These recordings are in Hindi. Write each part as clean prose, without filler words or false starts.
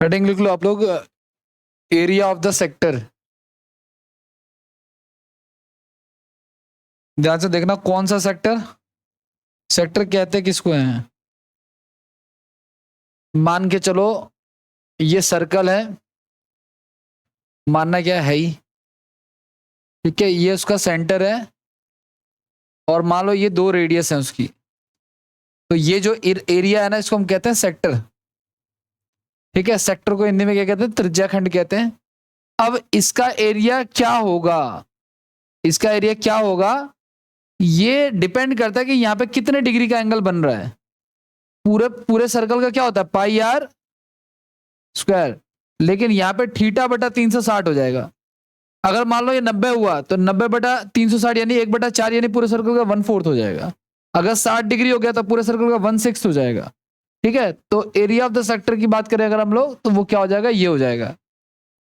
हेडिंग लिख लो आप लोग, एरिया ऑफ द सेक्टर। ध्यान से देखना, कौन सा सेक्टर? सेक्टर कहते किसको हैं? मान के चलो ये सर्कल है, मानना क्या है ही, ठीक है, ये उसका सेंटर है, और मान लो ये 2 रेडियस है उसकी। तो ये जो एरिया है ना, इसको हम कहते हैं सेक्टर। ठीक है, सेक्टर को हिंदी में क्या कहते हैं? त्रिज्याखंड कहते हैं। अब इसका एरिया क्या होगा? इसका एरिया क्या होगा, ये डिपेंड करता है कि यहां पे कितने डिग्री का एंगल बन रहा है। पूरे पूरे सर्कल का क्या होता है? पाई आर स्क्वायर। लेकिन यहां पे थीटा बटा 360 हो जाएगा। अगर मान लो ये 90 हुआ तो 90/360 यानी 1/4, यानी पूरे सर्कल का 1/4 हो जाएगा। अगर 60 डिग्री हो गया तो पूरे सर्कल का 1/6 हो जाएगा। ठीक है, तो एरिया ऑफ द सेक्टर की बात करें अगर हम लोग, तो वो क्या हो जाएगा? ये हो जाएगा।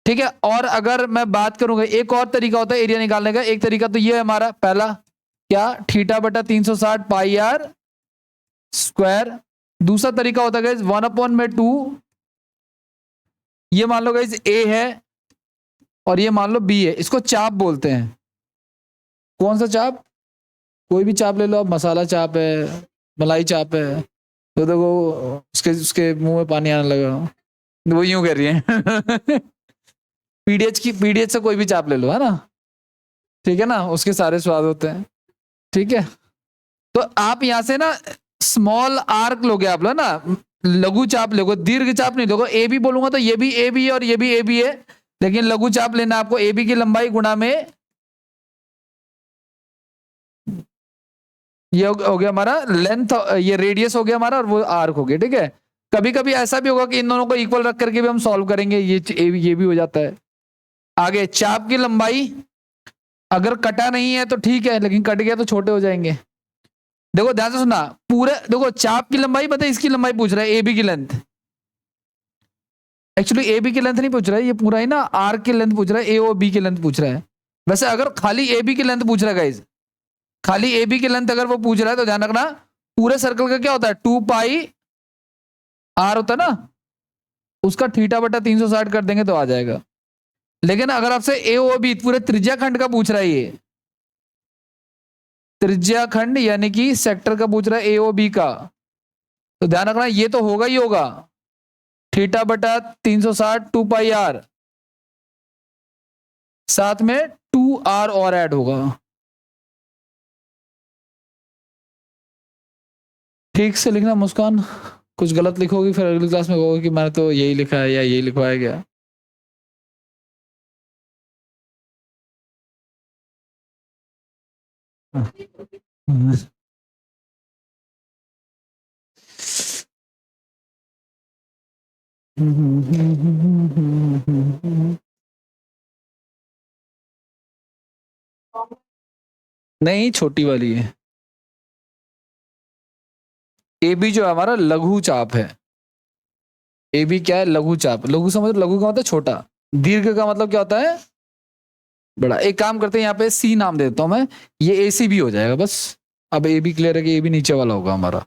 ठीक है, और अगर मैं बात करूंगा, एक और तरीका होता है एरिया निकालने का। एक तरीका तो ये है हमारा पहला, क्या? थीटा बटा 360 पाई आर स्क्वायर। दूसरा तरीका होता है 1/2, ये मान लो गाइस ए है और ये मान लो बी है, इसको चाप बोलते हैं। कौन सा चाप? कोई भी चाप ले लो आप, मसाला चाप है, मलाई चाप है। तो देखो उसके उसके मुंह में पानी आने लगा, वो यूं कह रही है। पीडीएच से कोई भी चाप ले लो, है ना? ठीक है ना, उसके सारे स्वाद होते हैं। ठीक है, तो आप यहां से ना स्मॉल आर्क लोगे आप लोग ना, लघु चाप लोगे, दीर्घ चाप नहीं लोगे। ए बी बोलूंगा तो ये भी ए बी है और ये भी ए बी है, लेकिन लघु चाप लेना आपको ए बी की लंबाई गुणा में, ये हो गया हमारा लेंथ, ये रेडियस हो गया हमारा, और वो आर्क हो गया। ठीक है, कभी कभी ऐसा भी होगा कि इन दोनों को इक्वल रख करके भी हम सॉल्व करेंगे, ये भी हो जाता है। आगे चाप की लंबाई, अगर कटा नहीं है तो ठीक है, लेकिन कट गया तो छोटे हो जाएंगे। देखो ध्यान से सुनना, पूरे देखो चाप की लंबाई पता है, इसकी लंबाई पूछ रहा है, ए बी की लेंथ। एक्चुअली ए बी की लेंथ नहीं पूछ रहा है, ये पूरा ही ना आर्क की लेंथ पूछ रहा है, ए और बी की लेंथ पूछ रहा है। वैसे अगर खाली ए बी की लेंथ पूछ रहा है गाइज, खाली ए बी की लेंथ अगर वो पूछ रहा है तो ध्यान रखना, पूरे सर्कल का क्या होता है? 2 पाई आर होता है ना, उसका थीटा बटा 360 कर देंगे तो आ जाएगा। लेकिन अगर आपसे ए ओ बी पूरे त्रिज्या खंड का पूछ रहा है, ये त्रिज्या खंड यानी कि सेक्टर का पूछ रहा है, ए ओ बी का, तो ध्यान रखना ये तो होगा ही होगा, थीटा बटा 360 2 पाई आर, साथ में 2 आर और ऐड होगा। ठीक से लिखना मुस्कान, कुछ गलत लिखोगी फिर अगली क्लास में कहोगे कि मैंने तो यही लिखा है या यही लिखवाया गया। नहीं, छोटी वाली है। ए बी जो है हमारा लघु चाप है। ए बी क्या है? लघु चाप। लघु समझ, लघु का मतलब छोटा, दीर्घ का मतलब क्या होता है? बड़ा। एक काम करते हैं, यहाँ पे सी नाम दे देता हूं मैं, ये ए सी बी हो जाएगा बस। अब ए बी क्लियर है कि ए बी नीचे वाला होगा हमारा।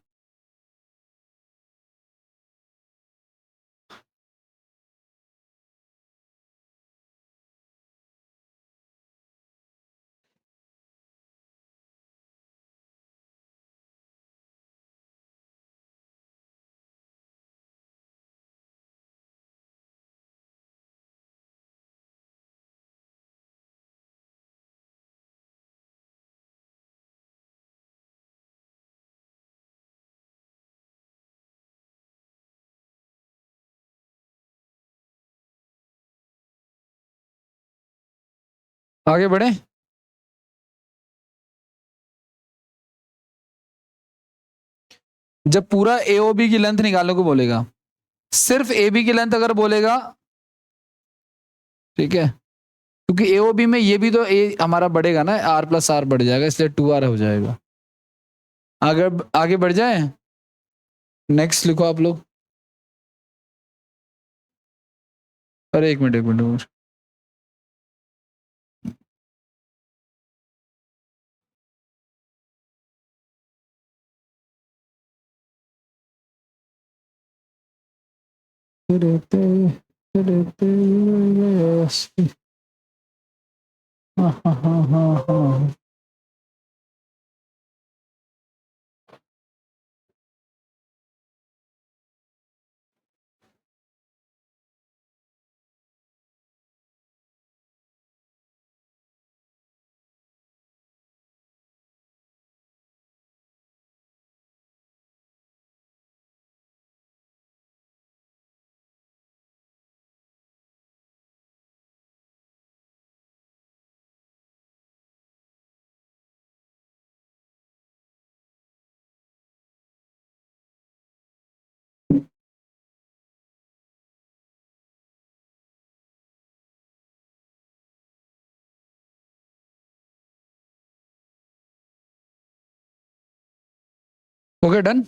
आगे बढ़े। जब पूरा ए ओ बी की लेंथ निकालने को बोलेगा, सिर्फ ए बी की लेंथ अगर बोलेगा, ठीक है, क्योंकि ए ओ बी में ये भी तो ए हमारा बढ़ेगा ना, आर प्लस आर बढ़ जाएगा, इसलिए 2 आर हो जाएगा। आगे आगे बढ़ जाए, नेक्स्ट लिखो आप लोग। अरे एक मिनट एक मिनट। हाँ हाँ हाँ हाँ हाँ। Okay done.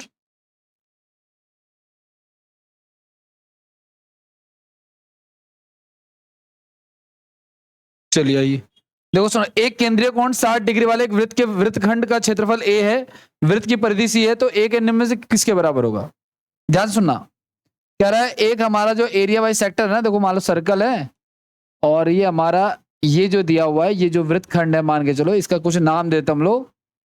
चलिए आइए, देखो सुनो, एक केंद्रीय कोण 60 डिग्री वाले एक वृत्त के वृत्तखंड का क्षेत्रफल ए है, वृत्त की परिधि सी है, तो ए के निम्न में से किसके बराबर होगा? ध्यान से सुनना। कह रहा है एक हमारा जो एरिया वाइज सेक्टर है ना, देखो मान लो सर्कल है, और ये हमारा ये जो दिया हुआ है, ये जो वृत्तखंड है, मान के चलो इसका कुछ नाम देते हम लोग,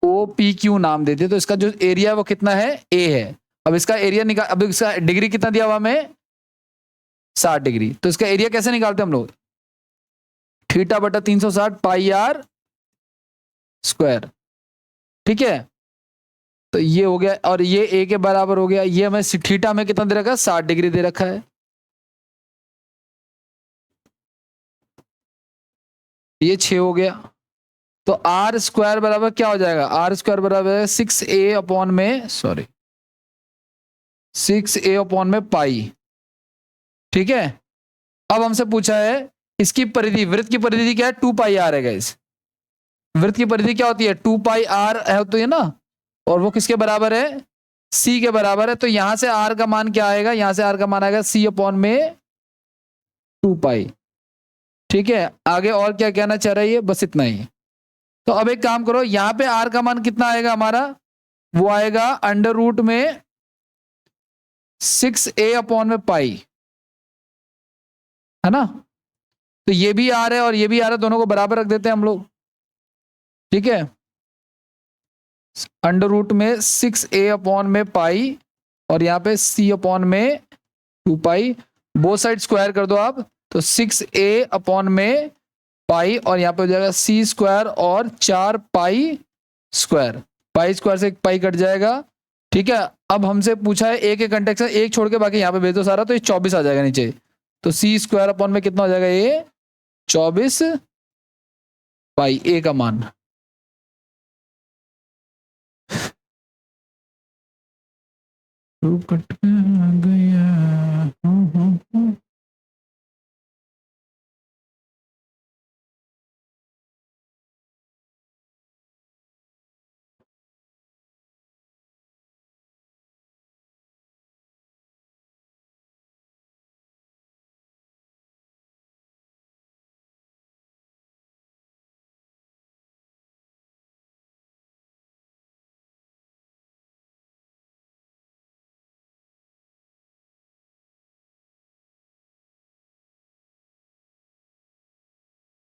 ओ पी क्यू नाम देते, तो इसका जो एरिया है वो कितना है? ए है। अब इसका एरिया निकाल, अब इसका डिग्री कितना दिया हुआ हमें? 60 डिग्री। तो इसका एरिया कैसे निकालते हम लोग? थीटा बटा 360 पाई आर स्क्वायर। ठीक है, तो ये हो गया, और ये ए के बराबर हो गया। ये हमें थीटा में कितना दे रखा है? 60 डिग्री दे रखा है। ये 6 हो गया। तो आर स्क्वायर बराबर क्या हो जाएगा? आर स्क्वायर बराबर है 6a अपॉन में, सॉरी 6a अपॉन में पाई। ठीक है, अब हमसे पूछा है इसकी परिधि, वृत्त की परिधि क्या है? 2 पाई आर है गाइस। वृत्त की परिधि क्या होती है? 2 पाई आर है, होती है ना, और वो किसके बराबर है? सी के बराबर है। तो यहां से आर का मान क्या आएगा? यहां से आर का मान आएगा सी अपॉन में 2 पाई। ठीक है, आगे और क्या कहना चाह रही है? बस इतना ही। तो अब एक काम करो, यहां पे आर का मान कितना आएगा हमारा? वो आएगा अंडर रूट में 6a अपॉन में पाई, है ना। तो ये भी आर है और ये भी आर है, दोनों को बराबर रख देते हैं हम लोग। ठीक है, अंडर रूट में 6a अपॉन में पाई, और यहाँ पे c अपॉन में 2 पाई। बोथ साइड स्क्वायर कर दो आप, तो 6a अपॉन में पाई, और यहाँ पे हो जाएगा c स्क्वायर और 4 पाई स्क्वायर। पाई स्क्वायर से एक पाई कट जाएगा। ठीक है, अब हमसे पूछा है एक एक कंटेक्ट से, एक छोड़ के बाकी यहाँ पे भेज दो सारा, तो ये 24 आ जाएगा नीचे। तो सी स्क्वायर अपॉन में कितना हो जाएगा? ये 24 पाई, ए का मान। कट गया।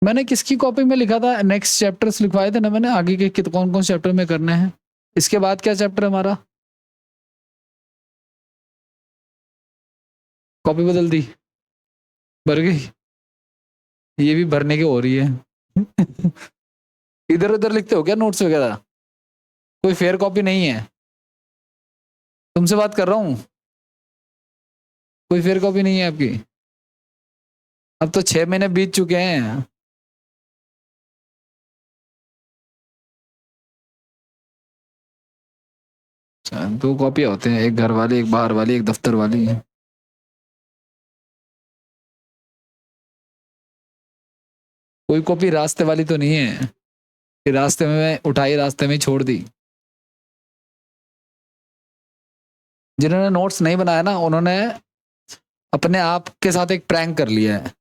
मैंने किसकी कॉपी में लिखा था? नेक्स्ट चैप्टर्स लिखवाए थे ना मैंने, आगे के कौन कौन चैप्टर में करने हैं। इसके बाद क्या चैप्टर हमारा? कॉपी बदल दी, भर गई। ये भी भरने की हो रही है। इधर उधर लिखते हो क्या नोट्स वगैरह? कोई फेयर कॉपी नहीं है? तुमसे बात कर रहा हूँ, कोई फेयर कॉपी नहीं है आपकी? अब तो 6 महीने बीत चुके हैं। अच्छा, 2 कॉपी होते हैं, एक घर वाली, एक बाहर वाली, एक दफ्तर वाली। कोई कॉपी रास्ते वाली तो नहीं है कि रास्ते में मैं उठाई, रास्ते में ही छोड़ दी? जिन्होंने नोट्स नहीं बनाया ना, उन्होंने अपने आप के साथ एक प्रैंक कर लिया है।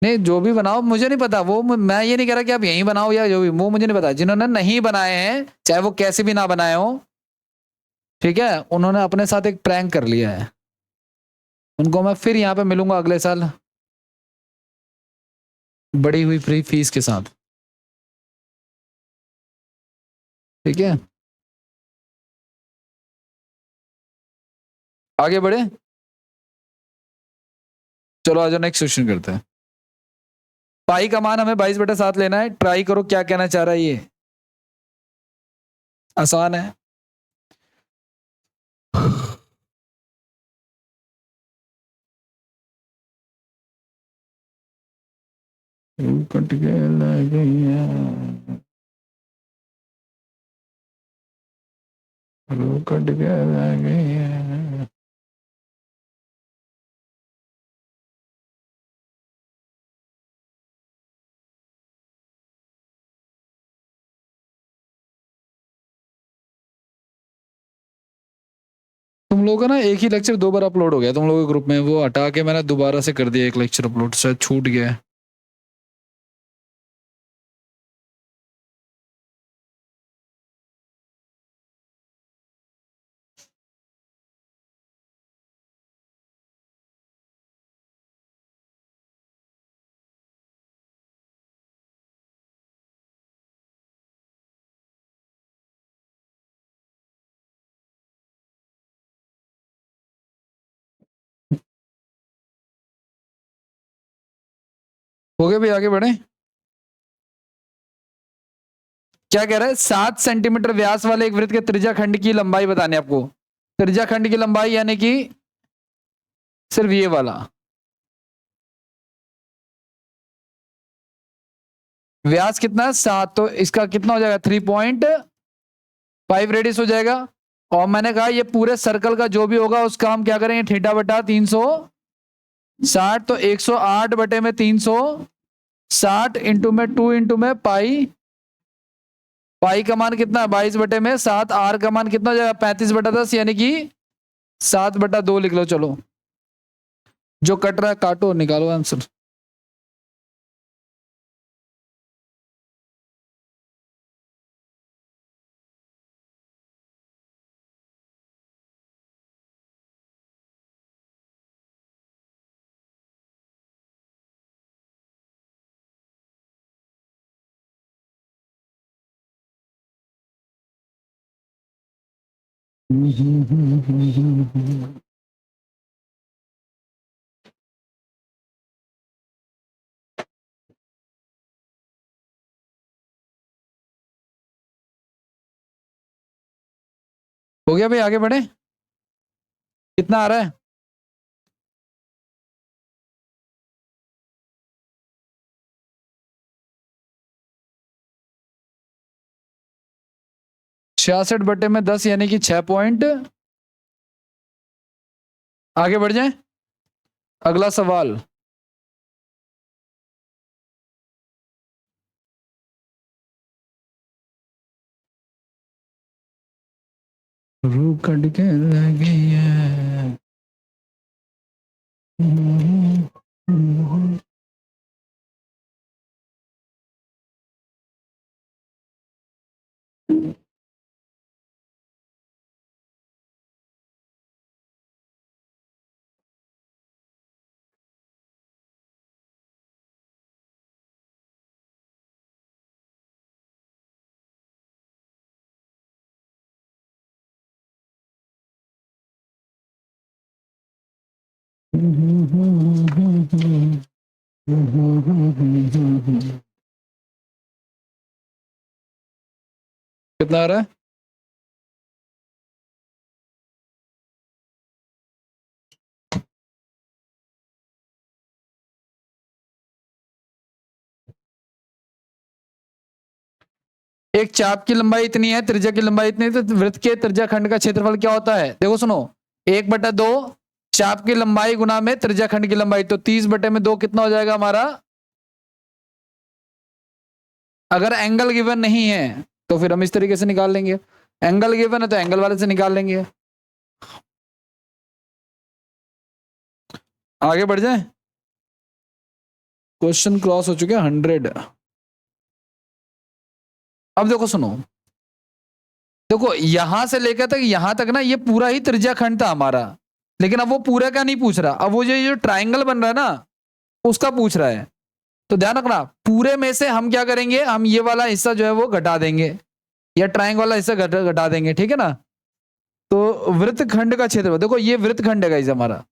नहीं, जो भी बनाओ मुझे नहीं पता, वो मैं ये नहीं कह रहा कि आप यहीं बनाओ या जो भी, वो मुझे नहीं पता। जिन्होंने नहीं बनाए हैं, चाहे वो कैसे भी ना बनाए हो, ठीक है, उन्होंने अपने साथ एक प्रैंक कर लिया है। उनको मैं फिर यहाँ पे मिलूंगा अगले साल बढ़ी हुई फ्री फीस के साथ, ठीक है। आगे बढ़े, चलो आ जाओ, नेक्स्ट क्वेश्चन करते हैं। पाई का मान हमें 22/7 लेना है। ट्राई करो क्या कहना चाह रहा है ये। आसान है। कट के लग गई है, कट के लग गई है। तुम लोगों का ना एक ही लेक्चर 2 बार अपलोड हो गया तुम लोगों के ग्रुप में, वो हटा के मैंने दोबारा से कर दिया एक लेक्चर अपलोड, शायद छूट गया है। हो गए भाई, आगे बढ़े। क्या कह रहा है, 7 सेंटीमीटर व्यास वाले एक वृत्त के त्रिज्या खंड की लंबाई बताने आपको। त्रिज्या खंड की लंबाई यानी कि सिर्फ ये वाला व्यास कितना है 7, तो इसका कितना हो जाएगा 3.5 रेडियस हो जाएगा। और मैंने कहा ये पूरे सर्कल का जो भी होगा उसका हम क्या करेंगे, थीटा बटा 360, तो 108/360 इंटू में 2 इंटू में पाई। पाई का मान कितना है 22/7। आर का मान कितना हो जाएगा 35/10, यानी कि 7/2 लिख लो। चलो जो कट रहा है काटो, निकालो आंसर। हो गया भाई, आगे बढ़े। कितना आ रहा है, 66/10 यानी कि 6 पॉइंट। आगे बढ़ जाए, अगला सवाल। रू कट के लगी है। कितना आ रहा है, एक चाप की लंबाई इतनी है, त्रिज्या की लंबाई इतनी है, तो वृत्त के त्रिज्या खंड का क्षेत्रफल क्या होता है। देखो सुनो, 1/2 चाप की लंबाई गुना में त्रिज्या खंड की लंबाई, तो 30/2 कितना हो जाएगा हमारा। अगर एंगल गिवन नहीं है तो फिर हम इस तरीके से निकाल लेंगे, एंगल गिवन है तो एंगल वाले से निकाल लेंगे। आगे बढ़ जाए। क्वेश्चन क्रॉस हो चुके हैं 100। अब देखो सुनो, देखो यहां से लेकर तक यहां तक ना ये पूरा ही त्रिज्या खंड था हमारा, लेकिन अब वो पूरे का नहीं पूछ रहा, अब वो जो ट्राइंगल बन रहा है ना उसका पूछ रहा है। तो ध्यान रखना, पूरे में से हम क्या करेंगे, हम ये वाला हिस्सा जो है वो घटा देंगे, या ट्राइंगल वाला हिस्सा घटा देंगे, ठीक है ना। तो वृत्तखंड का क्षेत्र, देखो ये वृत्तखंड है गाइस हमारा।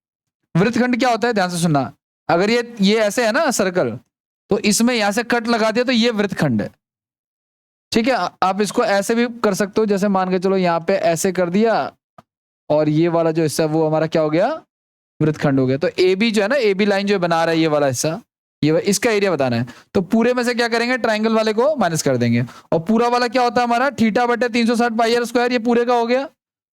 वृत्तखंड क्या होता है, ध्यान से सुनना, अगर ये ऐसे है ना सर्कल, तो इसमें यहां से कट लगा दिया तो ये वृत्तखंड है, ठीक है। आप इसको ऐसे भी कर सकते हो, जैसे मान के चलो यहाँ पे ऐसे कर दिया, और ये वाला जो हिस्सा वो हमारा क्या हो गया, वृत्तखंड हो गया। तो ए बी जो है ना, ए बी लाइन जो बना रहा है ये वाला हिस्सा, ये इसका एरिया बताना है। तो पूरे में से क्या करेंगे, ट्राइंगल वाले को माइनस कर देंगे, और पूरा वाला क्या होता है हमारा, थीटा बटे 360 पाई आर स्क्वायर, ये पूरे का हो गया।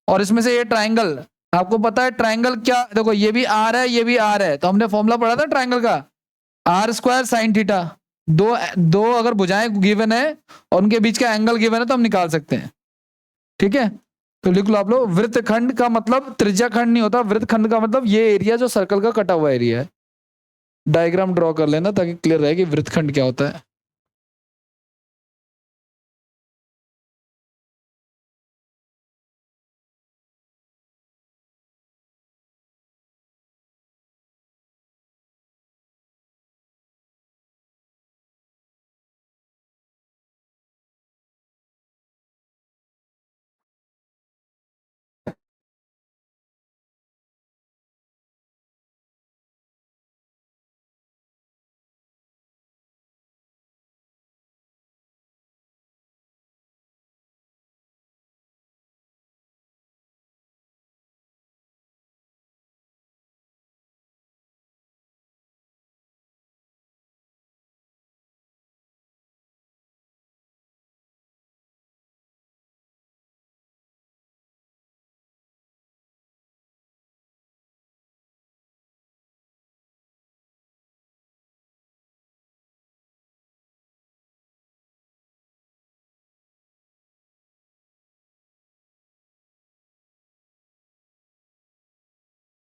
और इसमें से ये ट्राइंगल, आपको पता है ट्राइंगल क्या, देखो ये भी आर है ये भी आर है, तो हमने फॉर्मूला पढ़ा था ट्राइंगल का, आर स्क्वायर साइन थीटा। दो दो अगर भुजाएं गिवन है और उनके बीच का एंगल गिवन है तो हम निकाल सकते हैं, ठीक है। तो लिख लो आप लोग, वृत्तखंड का मतलब त्रिज्या खंड नहीं होता, वृत्तखंड का मतलब ये एरिया जो सर्कल का कटा हुआ एरिया है। डायग्राम ड्रॉ कर लेना ताकि क्लियर रहे कि वृत्तखंड क्या होता है।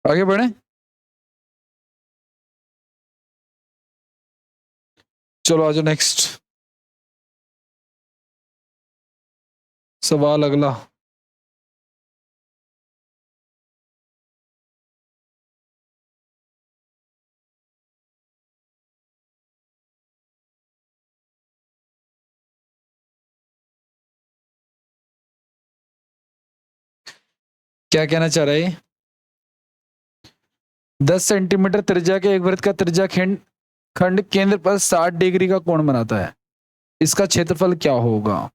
आगे बढ़े, चलो आज नेक्स्ट सवाल अगला। क्या कहना चाह रहा है, 10 सेंटीमीटर त्रिज्या के एक वृत्त का त्रिज्या खंड खंड केंद्र पर 60 डिग्री का कोण बनाता है, इसका क्षेत्रफल क्या होगा।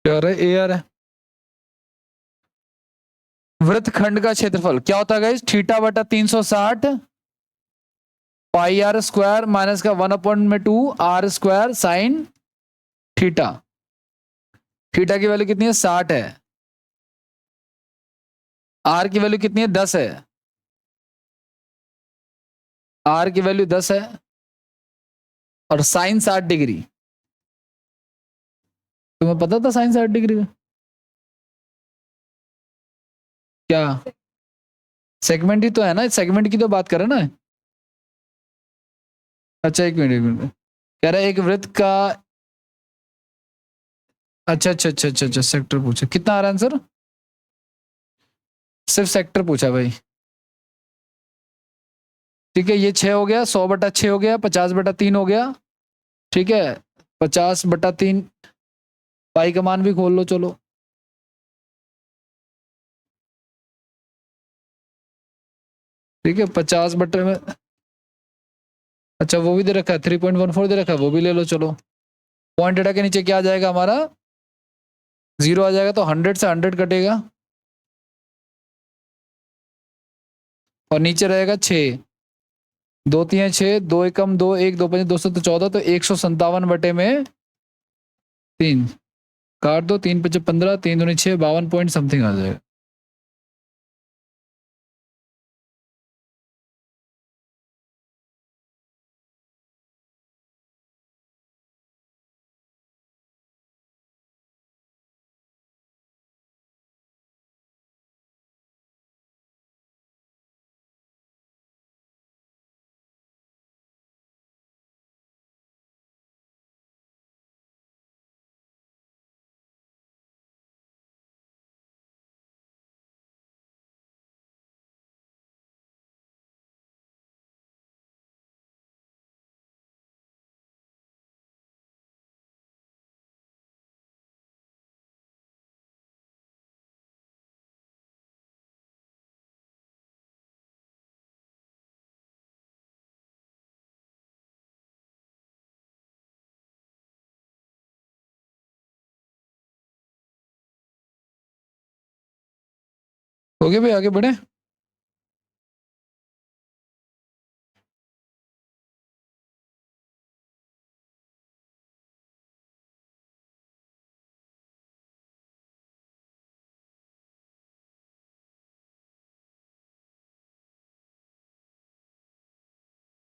क्या रहा है, ए आर है। वृत्तखंड का क्षेत्रफल क्या होता है गाइस, थीटा बटा 360 पाई आर स्क्वायर माइनस का 1/2 R square sine theta. Theta की वैल्यू कितनी है, 60 है। आर की वैल्यू कितनी है, 10 है। आर की वैल्यू 10 है, और साइन 60 डिग्री। तुम्हें पता था साइन 60 डिग्री का क्या, सेगमेंट ही तो है ना, सेगमेंट की तो बात कर रहे ना। अच्छा एक मिनट कह रहा है एक वृत्त का, अच्छा अच्छा अच्छा अच्छा अच्छा सेक्टर पूछा, कितना आ रहा है आंसर, सिर्फ सेक्टर पूछा भाई। ठीक है, ये 6 हो गया, 100/6 हो गया, 50/3 हो गया। ठीक है, 50/3 पाई का मान भी खोल लो चलो। ठीक है, 50 में, अच्छा वो भी दे रखा है, 3.14 दे रखा है, वो भी ले लो चलो। पॉइंट डेटा के नीचे क्या आ जाएगा हमारा, 0 आ जाएगा, तो 100 से 100 कटेगा और नीचे रहेगा 6। 2×3 = 6, 2 × 1 = 2, 1 2 5 214, तो 157/3 काट दो, 3×5 = 15, 3×2 = 6, 52 पॉइंट समथिंग आ जाएगा। हो गया भाई, आगे बढ़े।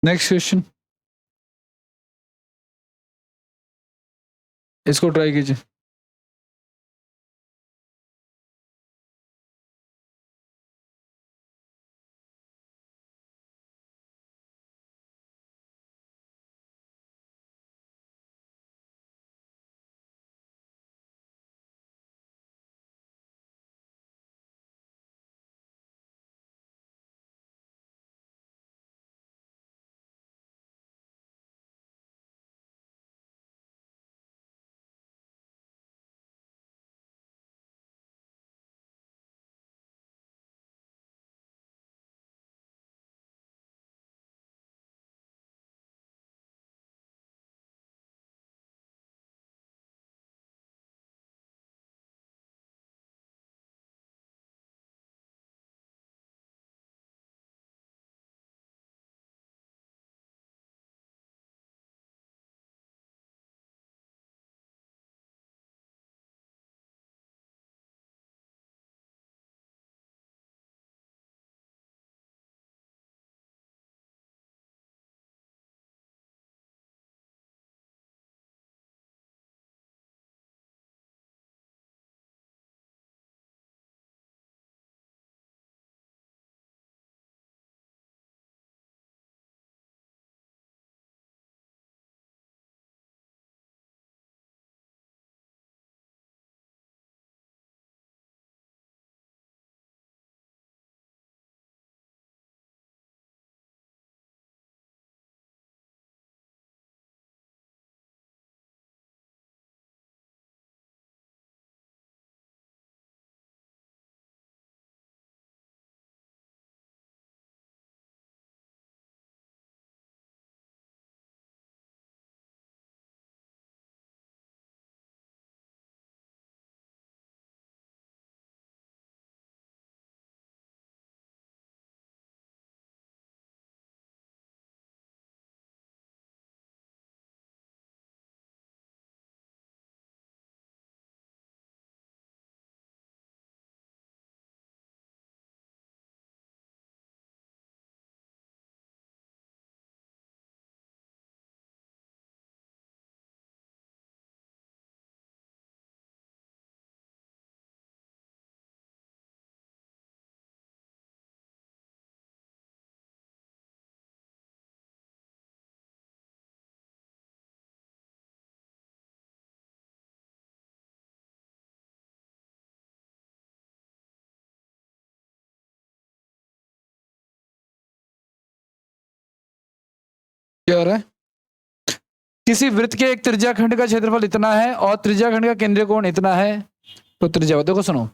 नेक्स्ट क्वेश्चन, इसको ट्राई कीजिए। क्या हो रहा है? किसी वृत्त के एक त्रिज्याखंड का क्षेत्रफल इतना है और त्रिज्याखंड का केंद्रीय कोण इतना है, तो त्रिज्या, देखो सुनो,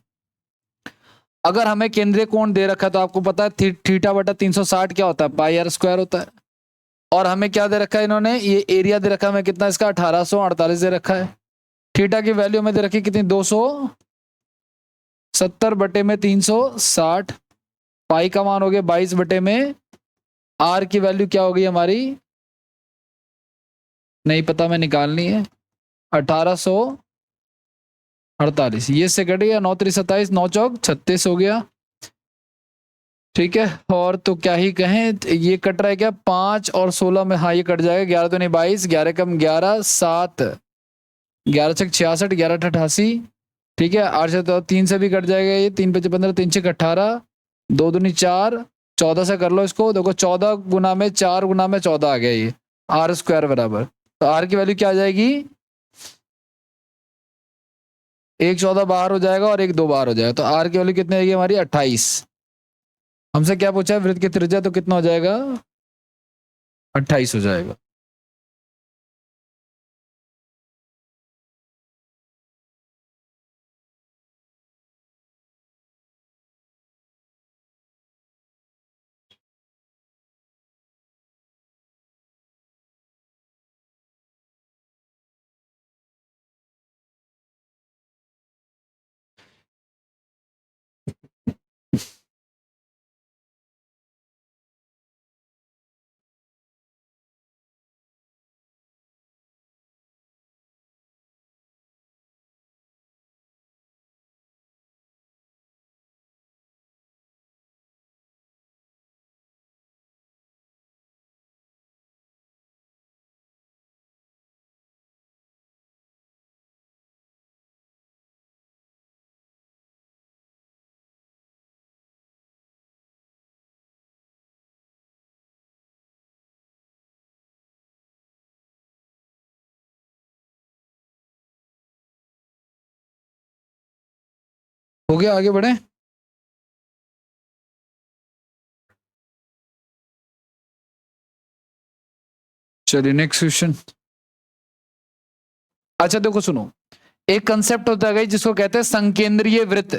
अगर हमें केंद्रीय कोण दे रखा है तो आपको पता है थीटा बटा 360 क्या होता है, पाई आर स्क्वायर होता है। और हमें क्या दे रखा है इन्होंने, ये एरिया दे रखा है हमें कितना, इसका 1848 दे रखा है। थीटा की वैल्यू में दे रखी कितनी, 270 बटे में 360। पाई का मान हो गया 22 बटे में, आर की वैल्यू क्या होगी हमारी, नहीं पता, मैं निकालनी है, 1848, ये से कट गया, 9 3 27, 9 चौक 36 हो गया। ठीक है, और तो क्या ही कहें, ये कट रहा है क्या, 5 और 16 में, हाँ ये कट जाएगा, 11 तो नहीं 22, 11 कम 11, 7, 11 छक 66, 11 88। ठीक है, 8 से तो 3 से भी कट जाएगा, ये 3 5 15, 3 6 18, 2 दूनी 4, 14 से कर लो इसको, देखो 14 गुना में 4 गुना में 14 आ गया, ये आर स्क्वायर बराबर, तो आर की वैल्यू क्या आ जाएगी, 1 14 बाहर हो जाएगा और 1 2 बाहर हो जाएगा, तो आर की वैल्यू कितनी आएगी हमारी, 28। हमसे क्या पूछा है, वृत्त की त्रिज्या, तो कितना हो जाएगा, 28 हो जाएगा। हो गया, आगे बढ़े। चलिए नेक्स्ट क्वेश्चन। अच्छा देखो सुनो, एक कंसेप्ट होता है जिसको कहते हैं संकेंद्रीय वृत्त।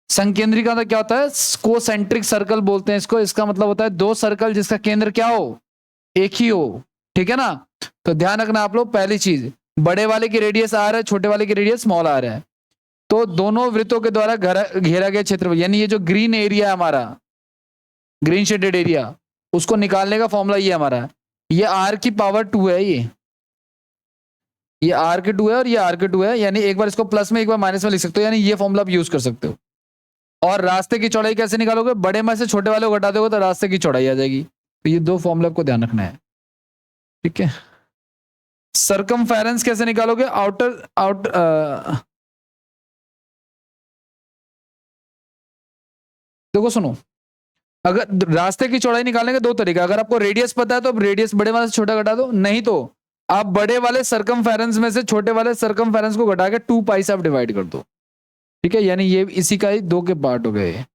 संकेंद्री का मतलब क्या होता है, कोसेंट्रिक सर्कल बोलते हैं इसको, इसका मतलब होता है दो सर्कल जिसका केंद्र क्या हो, एक ही हो। ठीक है ना, तो ध्यान रखना आप लोग, पहली चीज, बड़े वाले की रेडियस आर है, छोटे वाले की रेडियस स्मॉल आर है, तो दोनों वृत्तों के द्वारा घेरा गया क्षेत्र, यानी ये जो ग्रीन एरिया है हमारा, ग्रीन शेडेड एरिया, उसको निकालने का फॉर्मूला ये हमारा, ये आर की पावर 2 है, ये आर के 2 है और ये आर के 2 है, यानी एक बार इसको प्लस में एक बार माइनस में लिख सकते हो, यानी ये फॉर्मूला आप यूज कर सकते हो। और रास्ते की चौड़ाई कैसे निकालोगे, बड़े में से छोटे वाले को घटा दोगे तो रास्ते की चौड़ाई आ जाएगी, तो ये दो फॉर्मूला को ध्यान रखना है। ठीक है, सरकमफेरेंस कैसे निकालोगे, आउटर आउट देखो सुनो, अगर रास्ते की चौड़ाई निकालने के दो तरीका, अगर आपको रेडियस पता है तो रेडियस बड़े वाले से छोटा घटा दो, नहीं तो आप बड़े वाले सरकमफेरेंस में से छोटे वाले सरकमफेरेंस को घटा के 2 पाई से आप डिवाइड कर दो। ठीक है, यानी ये इसी का ही दो के पार्ट हो गए।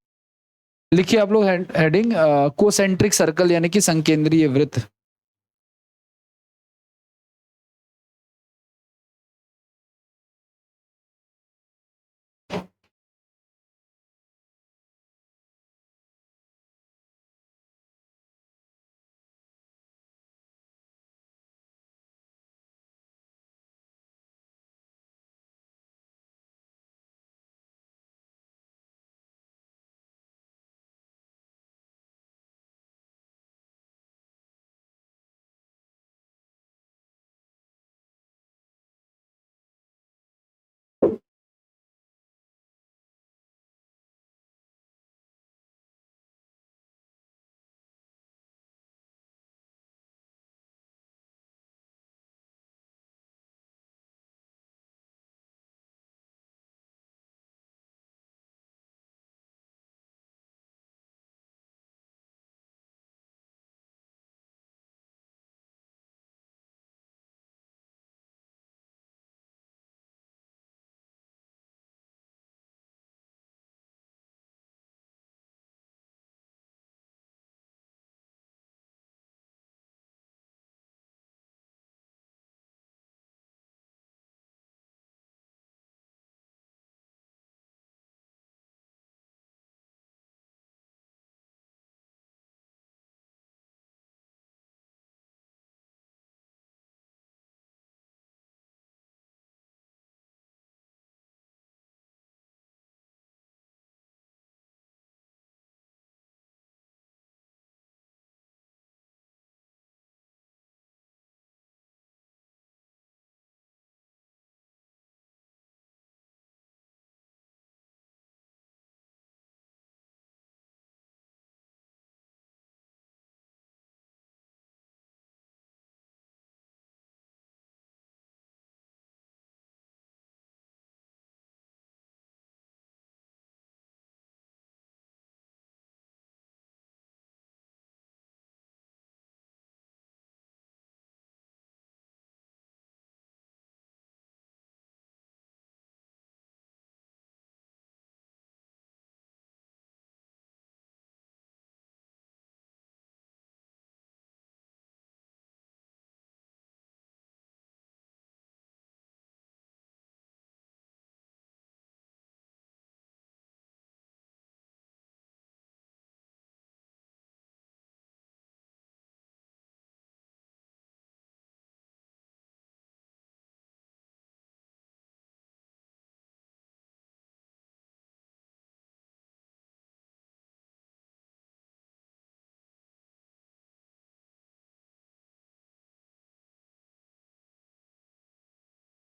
लिखिए आप लोग हेडिंग, कोसेंट्रिक सर्कल यानी कि संकेंद्रीय वृत्त।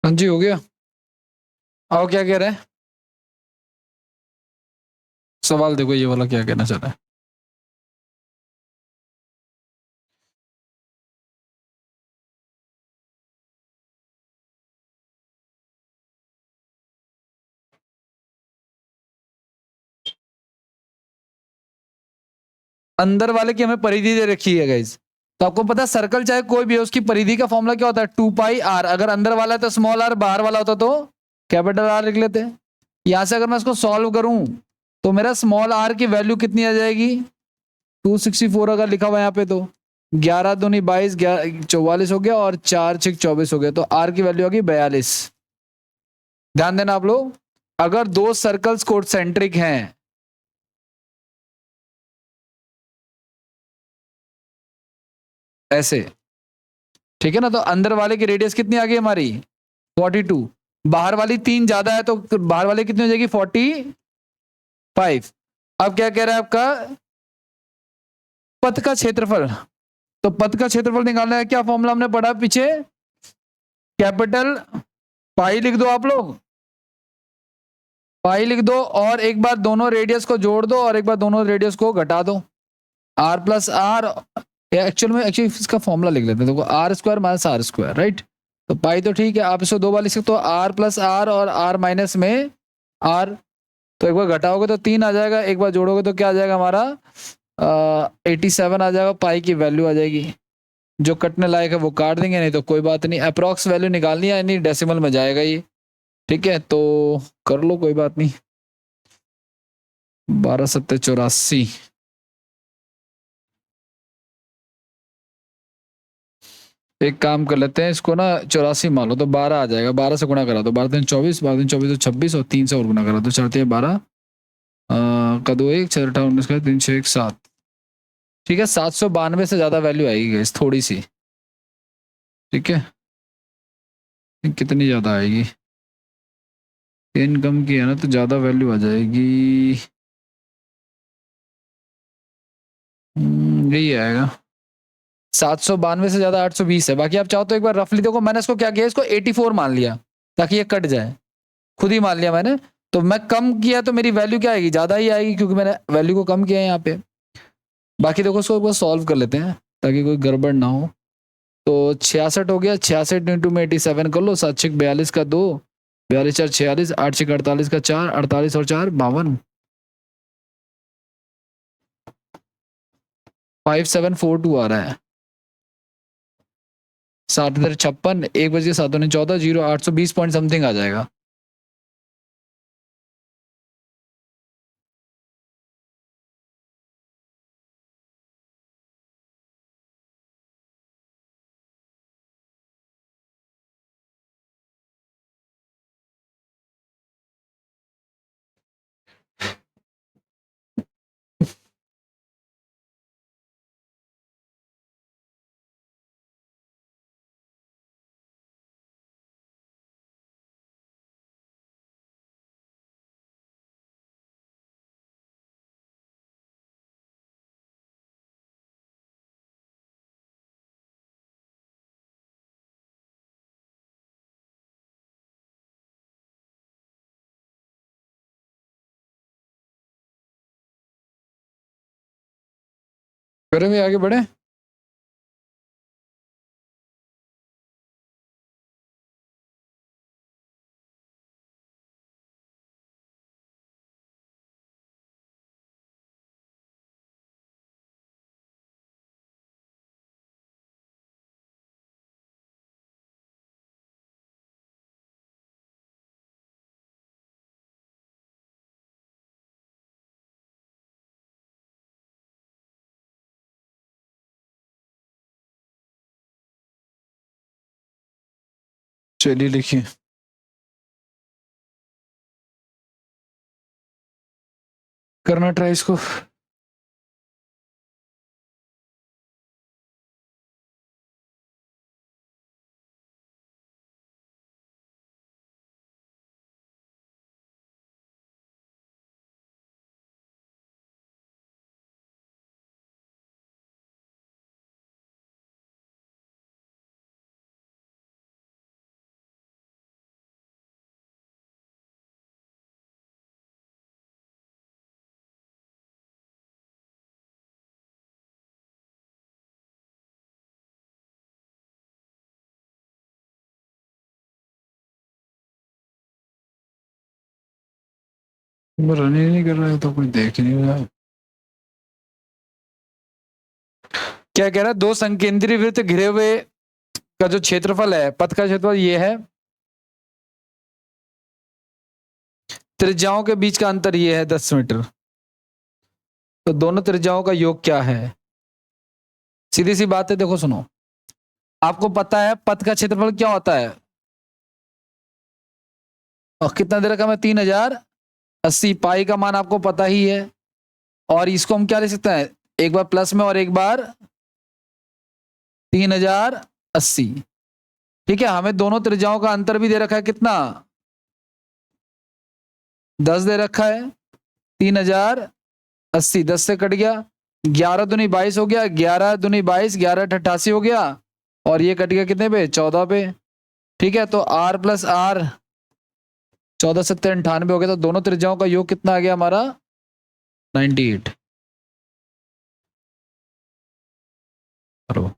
हाँ जी, हो गया। आओ, क्या कह रहे हैं? सवाल देखो ये वाला क्या कहना चाह रहा है। अंदर वाले की हमें परिधि दे रखी है गाइज। तो आपको पता है सर्कल चाहे कोई भी हो, उसकी परिधि का फॉर्मूला क्या होता है? 2 पाई आर। अगर अंदर वाला है तो स्मॉल आर, बाहर वाला होता तो कैपिटल आर लिख लेते हैं। यहां से अगर मैं इसको सॉल्व करूं तो मेरा स्मॉल आर की वैल्यू कितनी आ जाएगी? 264 अगर लिखा हुआ यहाँ पे तो 11 दूनी 22, 44 हो गया, और 4 6 24 हो गया, तो आर की वैल्यू होगी 42। ध्यान देना आप लोग, अगर दो सर्कल्स कोसेंट्रिक हैं, ऐसे, ठीक है ना, तो अंदर वाले की रेडियस कितनी आ गई हमारी? 42। बाहर वाली 3 ज्यादा है तो बाहर वाले कितनी हो जाएगी? 45। अब क्या कह रहा है आपका? पथ का क्षेत्रफल। तो पथ का क्षेत्रफल निकालना है, क्या फॉर्मूला हमने पढ़ा पीछे? कैपिटल पाई लिख दो आप लोग, पाई लिख दो, और एक बार दोनों रेडियस को जोड़ दो और एक बार दोनों रेडियस को घटा दो। आर प्लस आर, एक्चुअली इसका फॉर्मूला लिख लेते हैं, देखो R square minus R square, right? तो पाई तो ठीक है, आप इसको 2 बार लिख सकते हो, आर प्लस आर और आर माइनस में आर। तो एक बार घटाओगे तो 3 आ जाएगा, एक बार जोड़ोगे तो क्या आ जाएगा हमारा? 87 आ जाएगा, पाई की वैल्यू आ जाएगी। जो कटने लायक है वो काट देंगे, नहीं तो कोई बात नहीं। अप्रॉक्स वैल्यू निकालनी है, यानी डेसिमल में जाएगा ये, ठीक है? तो कर लो, कोई बात नहीं। 12 7 84। एक काम कर लेते हैं, इसको ना 84 मान लो, तो 12 आ जाएगा। 12 से गुणा करा दो, 12 3 24, 12 3 24 तो 26, और 3 से और गुणा करा दो, 4 3 12 का 2 1 4 18 19 का 3 6 1 7। ठीक है, 792 से ज्यादा वैल्यू आएगी गाइस, थोड़ी सी। ठीक है, कितनी ज्यादा आएगी? इनकम की है ना, तो ज्यादा वैल्यू आ जाएगी। यही आएगा। 792 से ज्यादा 820 है। बाकी आप चाहो तो एक बार रफली देखो, मैंने इसको क्या किया, इसको 84 मान लिया ताकि ये कट जाए, खुद ही मान लिया मैंने। तो मैं कम किया तो मेरी वैल्यू क्या आएगी? ज्यादा ही आएगी, क्योंकि मैंने वैल्यू को कम किया है यहाँ पे। बाकी देखो, इसको एक बार सॉल्व कर लेते हैं ताकि कोई गड़बड़ ना हो। तो 66 हो गया, 66 इंटू में 87 कर लो, 7 6 42 का 2, 42 4 46, 8 6 48 का 4, 48 और 4 52, 5742 आ रहा है। 7 56, 1 बजे 7 14, 0820 पॉइंट समथिंग आ जाएगा। करें भी आगे बढ़े। चलिए लिखिए, करना ट्राई इसको। रन ही नहीं कर रहा है तो कोई देख ही नहीं रहा है। क्या कह रहा है? दो संकेंद्रीय वृत्त घिरे हुए का जो क्षेत्रफल है, पथ का क्षेत्रफल ये है, त्रिज्याओं के बीच का अंतर ये है 10 मीटर। तो दोनों त्रिज्याओं का योग क्या है? सीधी सी बात है, देखो सुनो, आपको पता है पथ का क्षेत्रफल क्या होता है, और कितना दे रखा है? 3080। पाई का मान आपको पता ही है, और इसको हम क्या लिख सकते हैं, एक बार प्लस में और एक बार 3080। ठीक है, हमें दोनों त्रिज्याओं का अंतर भी दे रखा है, कितना? 10 दे रखा है। 3080 10 से कट गया, 11 दूनी 22 हो गया, 11 दूनी 22, 11 88 हो गया, और ये कट गया कितने पे? 14 पे। ठीक है, तो आर प्लस आर 14 से 98 हो गया, तो दोनों त्रिज्याओं का योग कितना आ गया हमारा? 98। करो।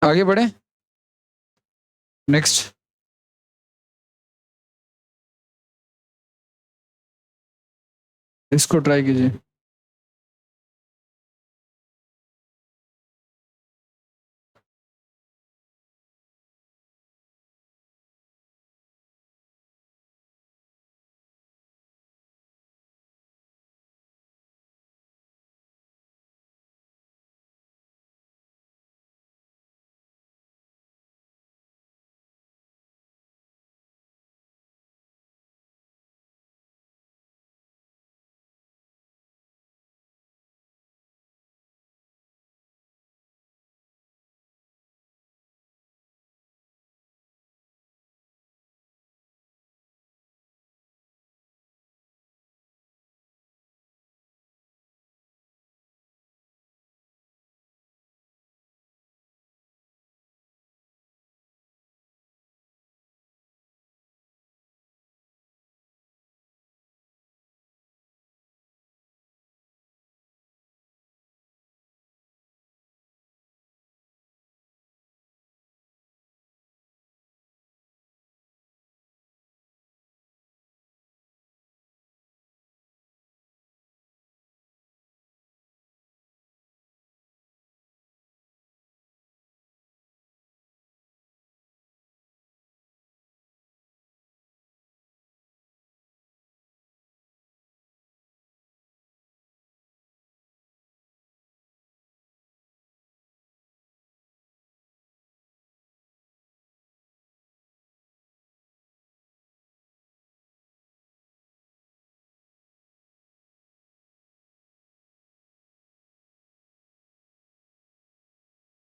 आगे बढ़े, नेक्स्ट। इसको ट्राई कीजिए।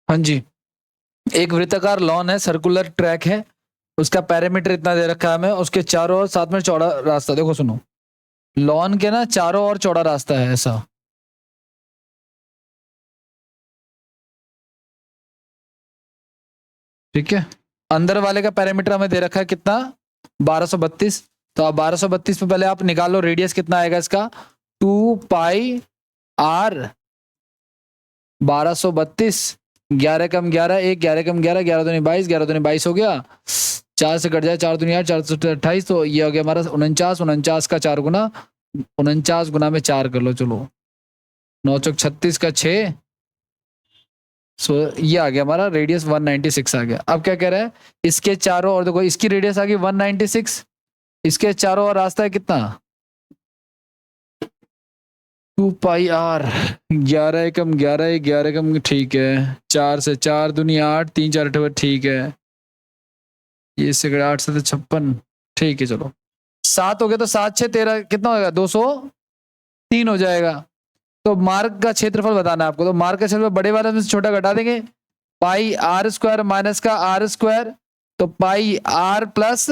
हाँ जी, एक वृत्ताकार लॉन है, सर्कुलर ट्रैक है, उसका पैरामीटर इतना दे रखा है हमें, उसके चारों ओर साथ में चौड़ा रास्ता। देखो सुनो, लॉन के ना चारों ओर चौड़ा रास्ता है ऐसा। ठीक है, अंदर वाले का पैरामीटर हमें दे रखा है कितना? 1232। तो अब 1232 पे पहले आप निकालो रेडियस कितना आएगा इसका, 2 पाई आर। 1232, 11 कम 11, 1, 11 कम 11, 11 दूनी 22, 11 दूनी 22 हो गया, 4 से कट जाए 4 दूनी 8, 4 से 28, तो ये हो गया हमारा 49। 49 का 4 गुना, 49 गुना में 4 कर लो, चलो 9 चौक 36 का 6। सो ये आ गया हमारा रेडियस 196 आ गया। अब क्या कह रहा है, इसके चारों ओर देखो, इसकी रेडियस आ गई 196, इसके चारों ओर रास्ता है कितना? टू पाई आर, 11 एकम 11, 11 एकम ठीक है। 4 से 4 दूनी 8, 3 4 अठे ठीक है। ये से 8 से 56 ठीक है। चलो 7 हो गया, तो 7 6 13 कितना होगा? 203 हो जाएगा। तो मार्ग का क्षेत्रफल बताना है आपको, तो मार्ग का क्षेत्रफल बड़े वाले में से छोटा घटा देंगे, पाई आर स्क्वायर माइनस का आर स्क्वायर, तो पाई आर प्लस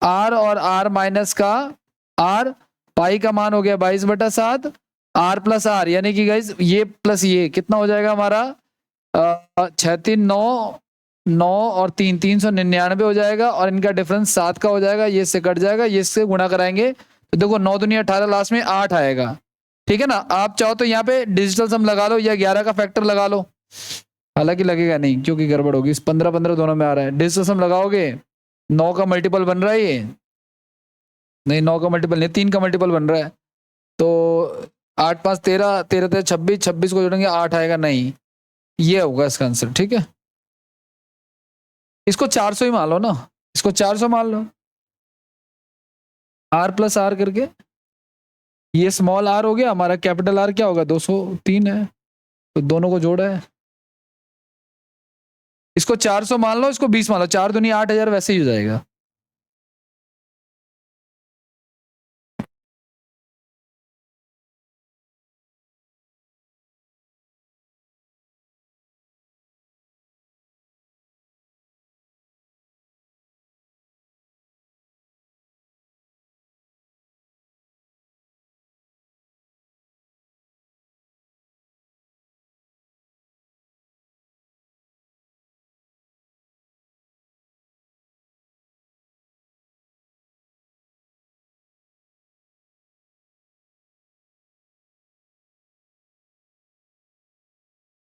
आर और आर माइनस का आर, पाई का मान हो गया 22/7, आर प्लस आर, यानी कि गाइस ये प्लस ये कितना हो जाएगा हमारा? 6 3 9, 9 और 3 399 हो जाएगा, और इनका डिफरेंस 7 का हो जाएगा, ये इससे कट जाएगा, ये इससे गुणा कराएंगे तो देखो 9 दूनी 18, लास्ट में 8 आएगा। ठीक है ना? आप चाहो तो यहाँ पे डिजिटल सम लगा लो या 11 का फैक्टर लगा लो, हालांकि लगेगा नहीं क्योंकि गड़बड़ होगी, इस 15 15 दोनों में आ रहा है। डिजिटल सम लगाओगे 9 का मल्टीपल बन रहा है ये, नहीं 9 का मल्टीपल नहीं, 3 का मल्टीपल बन रहा है। तो 8 5 13, 13 13 26, 26 को जोड़ेंगे 8 आएगा, नहीं ये होगा इसका आंसर। ठीक है, इसको 400 ही मान लो ना, इसको 400 मान लो, आर प्लस आर करके, ये स्मॉल आर हो गया, हमारा कैपिटल आर क्या होगा? 203 है, तो दोनों को जोड़ा है। इसको 400 मान लो, इसको 20 मान लो, 4 दूनी 8000 वैसे ही हो जाएगा।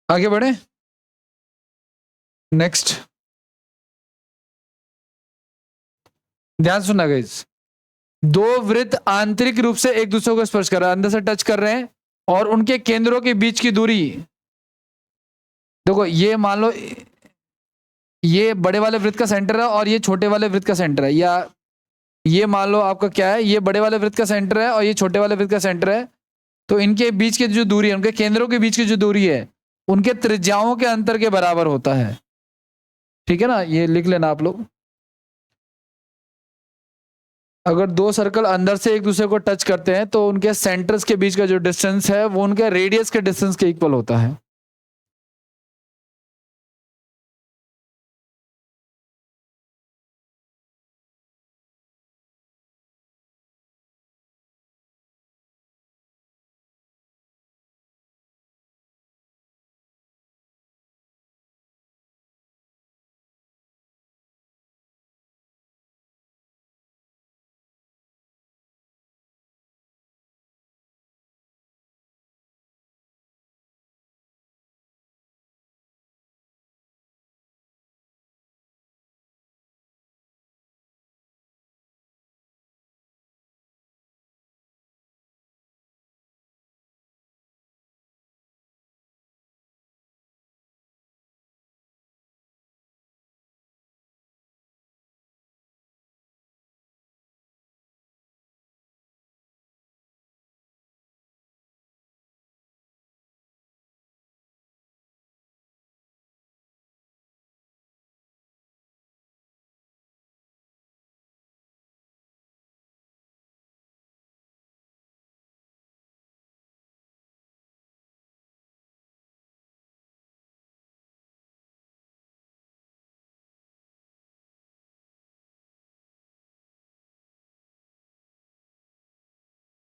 आगे बढ़े, नेक्स्ट। ध्यान सुनना गाइस, दो वृत्त आंतरिक रूप से एक दूसरे को स्पर्श कर रहे हैं, अंदर से टच कर रहे हैं, और उनके केंद्रों के बीच की दूरी, देखो ये मान लो ये बड़े वाले वृत्त का सेंटर है और ये छोटे वाले वृत्त का सेंटर है, या ये मान लो आपका क्या है, ये बड़े वाले वृत्त का सेंटर है और ये छोटे वाले वृत्त का सेंटर है। तो इनके बीच की जो दूरी है, उनके केंद्रों के बीच की जो दूरी है, उनके त्रिज्याओं के अंतर के बराबर होता है। ठीक है ना, ये लिख लेना आप लोग। अगर दो सर्कल अंदर से एक दूसरे को टच करते हैं तो उनके सेंटर्स के बीच का जो डिस्टेंस है वो उनके रेडियस के डिस्टेंस के इक्वल होता है।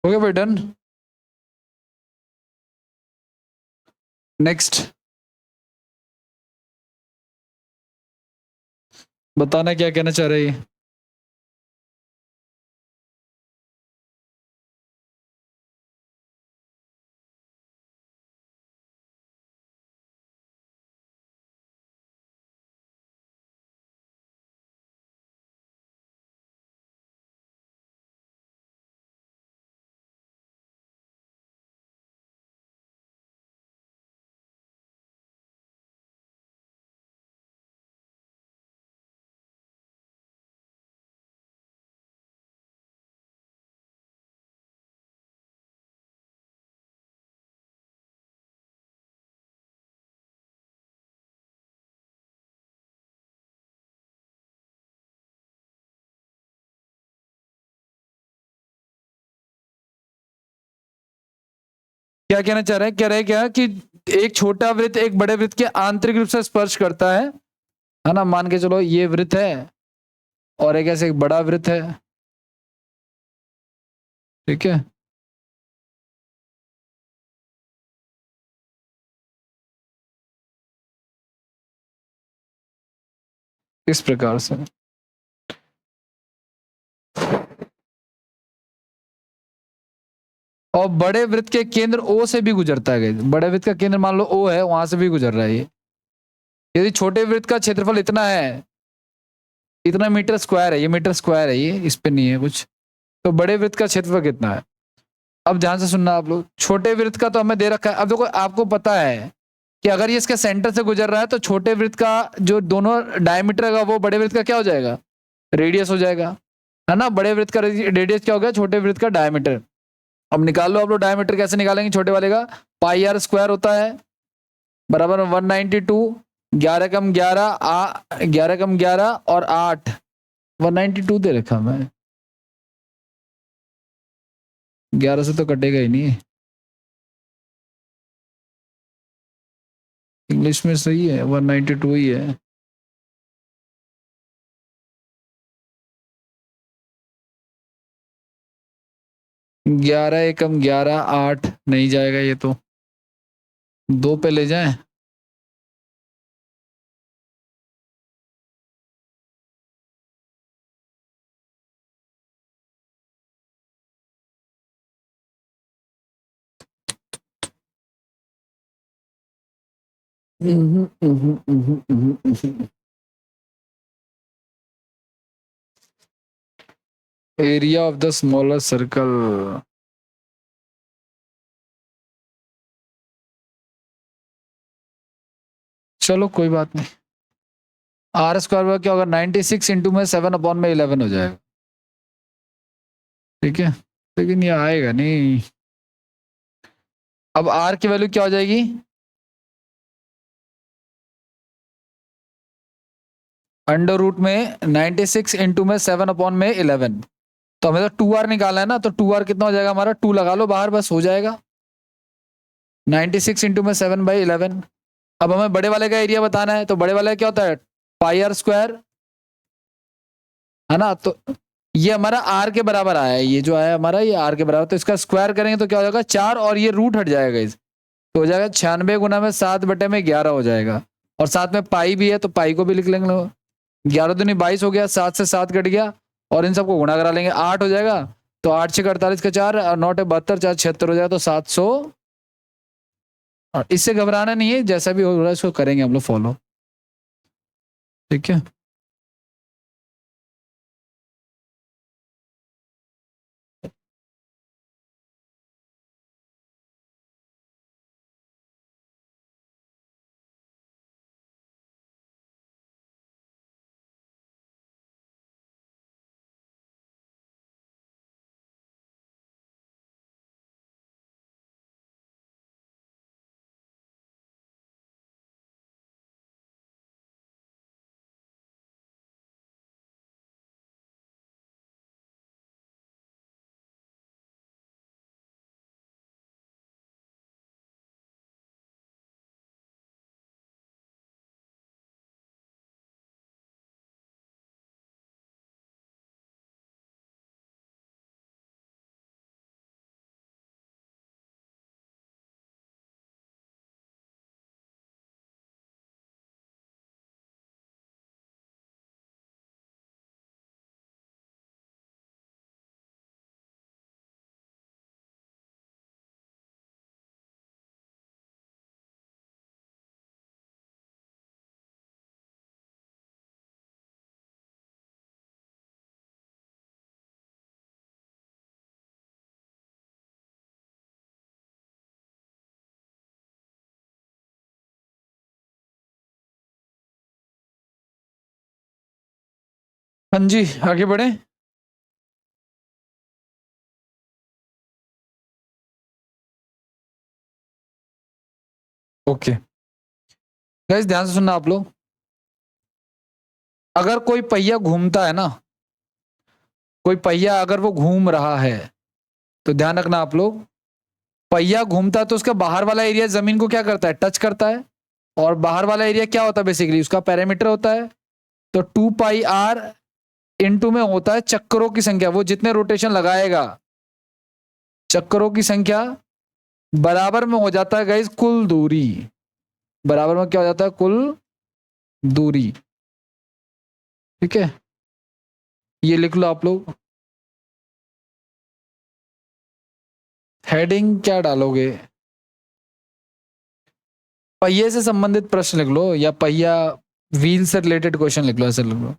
हो गया भाई, डन। नेक्स्ट, बताना क्या कहना चाह रही है। क्या कहना चाह रहे हैं, कह रहे हैं क्या कि एक छोटा वृत्त एक बड़े वृत्त के आंतरिक रूप से स्पर्श करता है ना। मान के चलो ये वृत्त है और एक ऐसे एक बड़ा वृत्त है, ठीक है। इस प्रकार से और बड़े वृत्त के केंद्र ओ से भी गुजरता है। बड़े वृत्त का केंद्र मान लो ओ है, वहां से भी गुजर रहा है ये। यदि छोटे वृत्त का क्षेत्रफल इतना है, इतना मीटर स्क्वायर है, ये मीटर स्क्वायर है, ये इस पे नहीं है कुछ, तो बड़े वृत्त का क्षेत्रफल कितना है। अब ध्यान से सुनना आप लोग, छोटे वृत्त का तो हमें दे रखा है। अब देखो आपको पता है कि अगर ये इसके सेंटर से गुजर रहा है तो छोटे वृत्त का जो दोनों डायमीटर है वो बड़े वृत्त का क्या हो जाएगा, रेडियस हो जाएगा, है ना। बड़े वृत्त का रेडियस क्या हो गया, छोटे वृत्त का डायमीटर। अब निकाल लो आप लोग डायमीटर, कैसे निकालेंगे छोटे वाले का, पाई आर स्क्वायर होता है बराबर 192, 11 कम 11 11 कम 11 और 8, 192 दे रखा मैं, 11 से तो कटेगा ही नहीं। इंग्लिश में सही है, 192 ही है। ग्यारह एकम 11, 8 नहीं जाएगा ये तो, 2 पे ले जाएं। Area of the smaller circle, चलो कोई बात नहीं। आर स्क्वायर क्या होगा, 96 इंटू में 7 अपॉन में 11 हो जाएगा, ठीक है। लेकिन ये आएगा नहीं। अब आर की वैल्यू क्या हो जाएगी, अंडर रूट में 96 इंटू में 7 अपॉन में 11, तो हमें तो 2r निकाला है ना, तो 2r कितना हो जाएगा हमारा, 2 लगा लो बाहर, बस हो जाएगा 96 इंटू में 7/11। अब हमें बड़े वाले का एरिया बताना है, तो बड़े वाले का क्या होता है, पाई आर स्क्वायर, है ना। तो ये हमारा आर के बराबर आया है, ये जो आया हमारा ये आर के बराबर, तो इसका स्क्वायर करेंगे तो क्या हो जाएगा 4, और ये रूट हट जाएगा इस, तो हो जाएगा 96 गुना में 7/11 हो जाएगा। और साथ में पाई भी है तो पाई को भी लिख लेंगे, 11 दूनी 22 हो गया, 7 से 7 कट गया, और इन सबको गुणा करा लेंगे, 8 हो जाएगा। तो 8 6 48 का 4 और 9 72 4 76 हो जाएगा, तो 700। और इससे घबराना नहीं है, जैसा भी हो रहा है इसको करेंगे हम लोग फॉलो, ठीक है। हाँ जी, आगे बढ़े। ओके गाइस, ध्यान से सुनना आप लोग, अगर कोई पहिया घूमता है ना, कोई पहिया अगर वो घूम रहा है, तो ध्यान रखना आप लोग, पहिया घूमता है तो उसका बाहर वाला एरिया जमीन को क्या करता है, टच करता है, और बाहर वाला एरिया क्या होता है बेसिकली, उसका पैरामीटर होता है। तो 2 पाई r इंटू में होता है चक्करों की संख्या, वो जितने रोटेशन लगाएगा चक्करों की संख्या, बराबर में हो जाता है गाइस कुल दूरी। बराबर में क्या हो जाता है, कुल दूरी। ठीक है, ये लिख लो आप लोग। हेडिंग क्या डालोगे, पहिए से संबंधित प्रश्न लिख लो, या पहिया व्हील से रिलेटेड क्वेश्चन लिख लो, ऐसे लिख लो।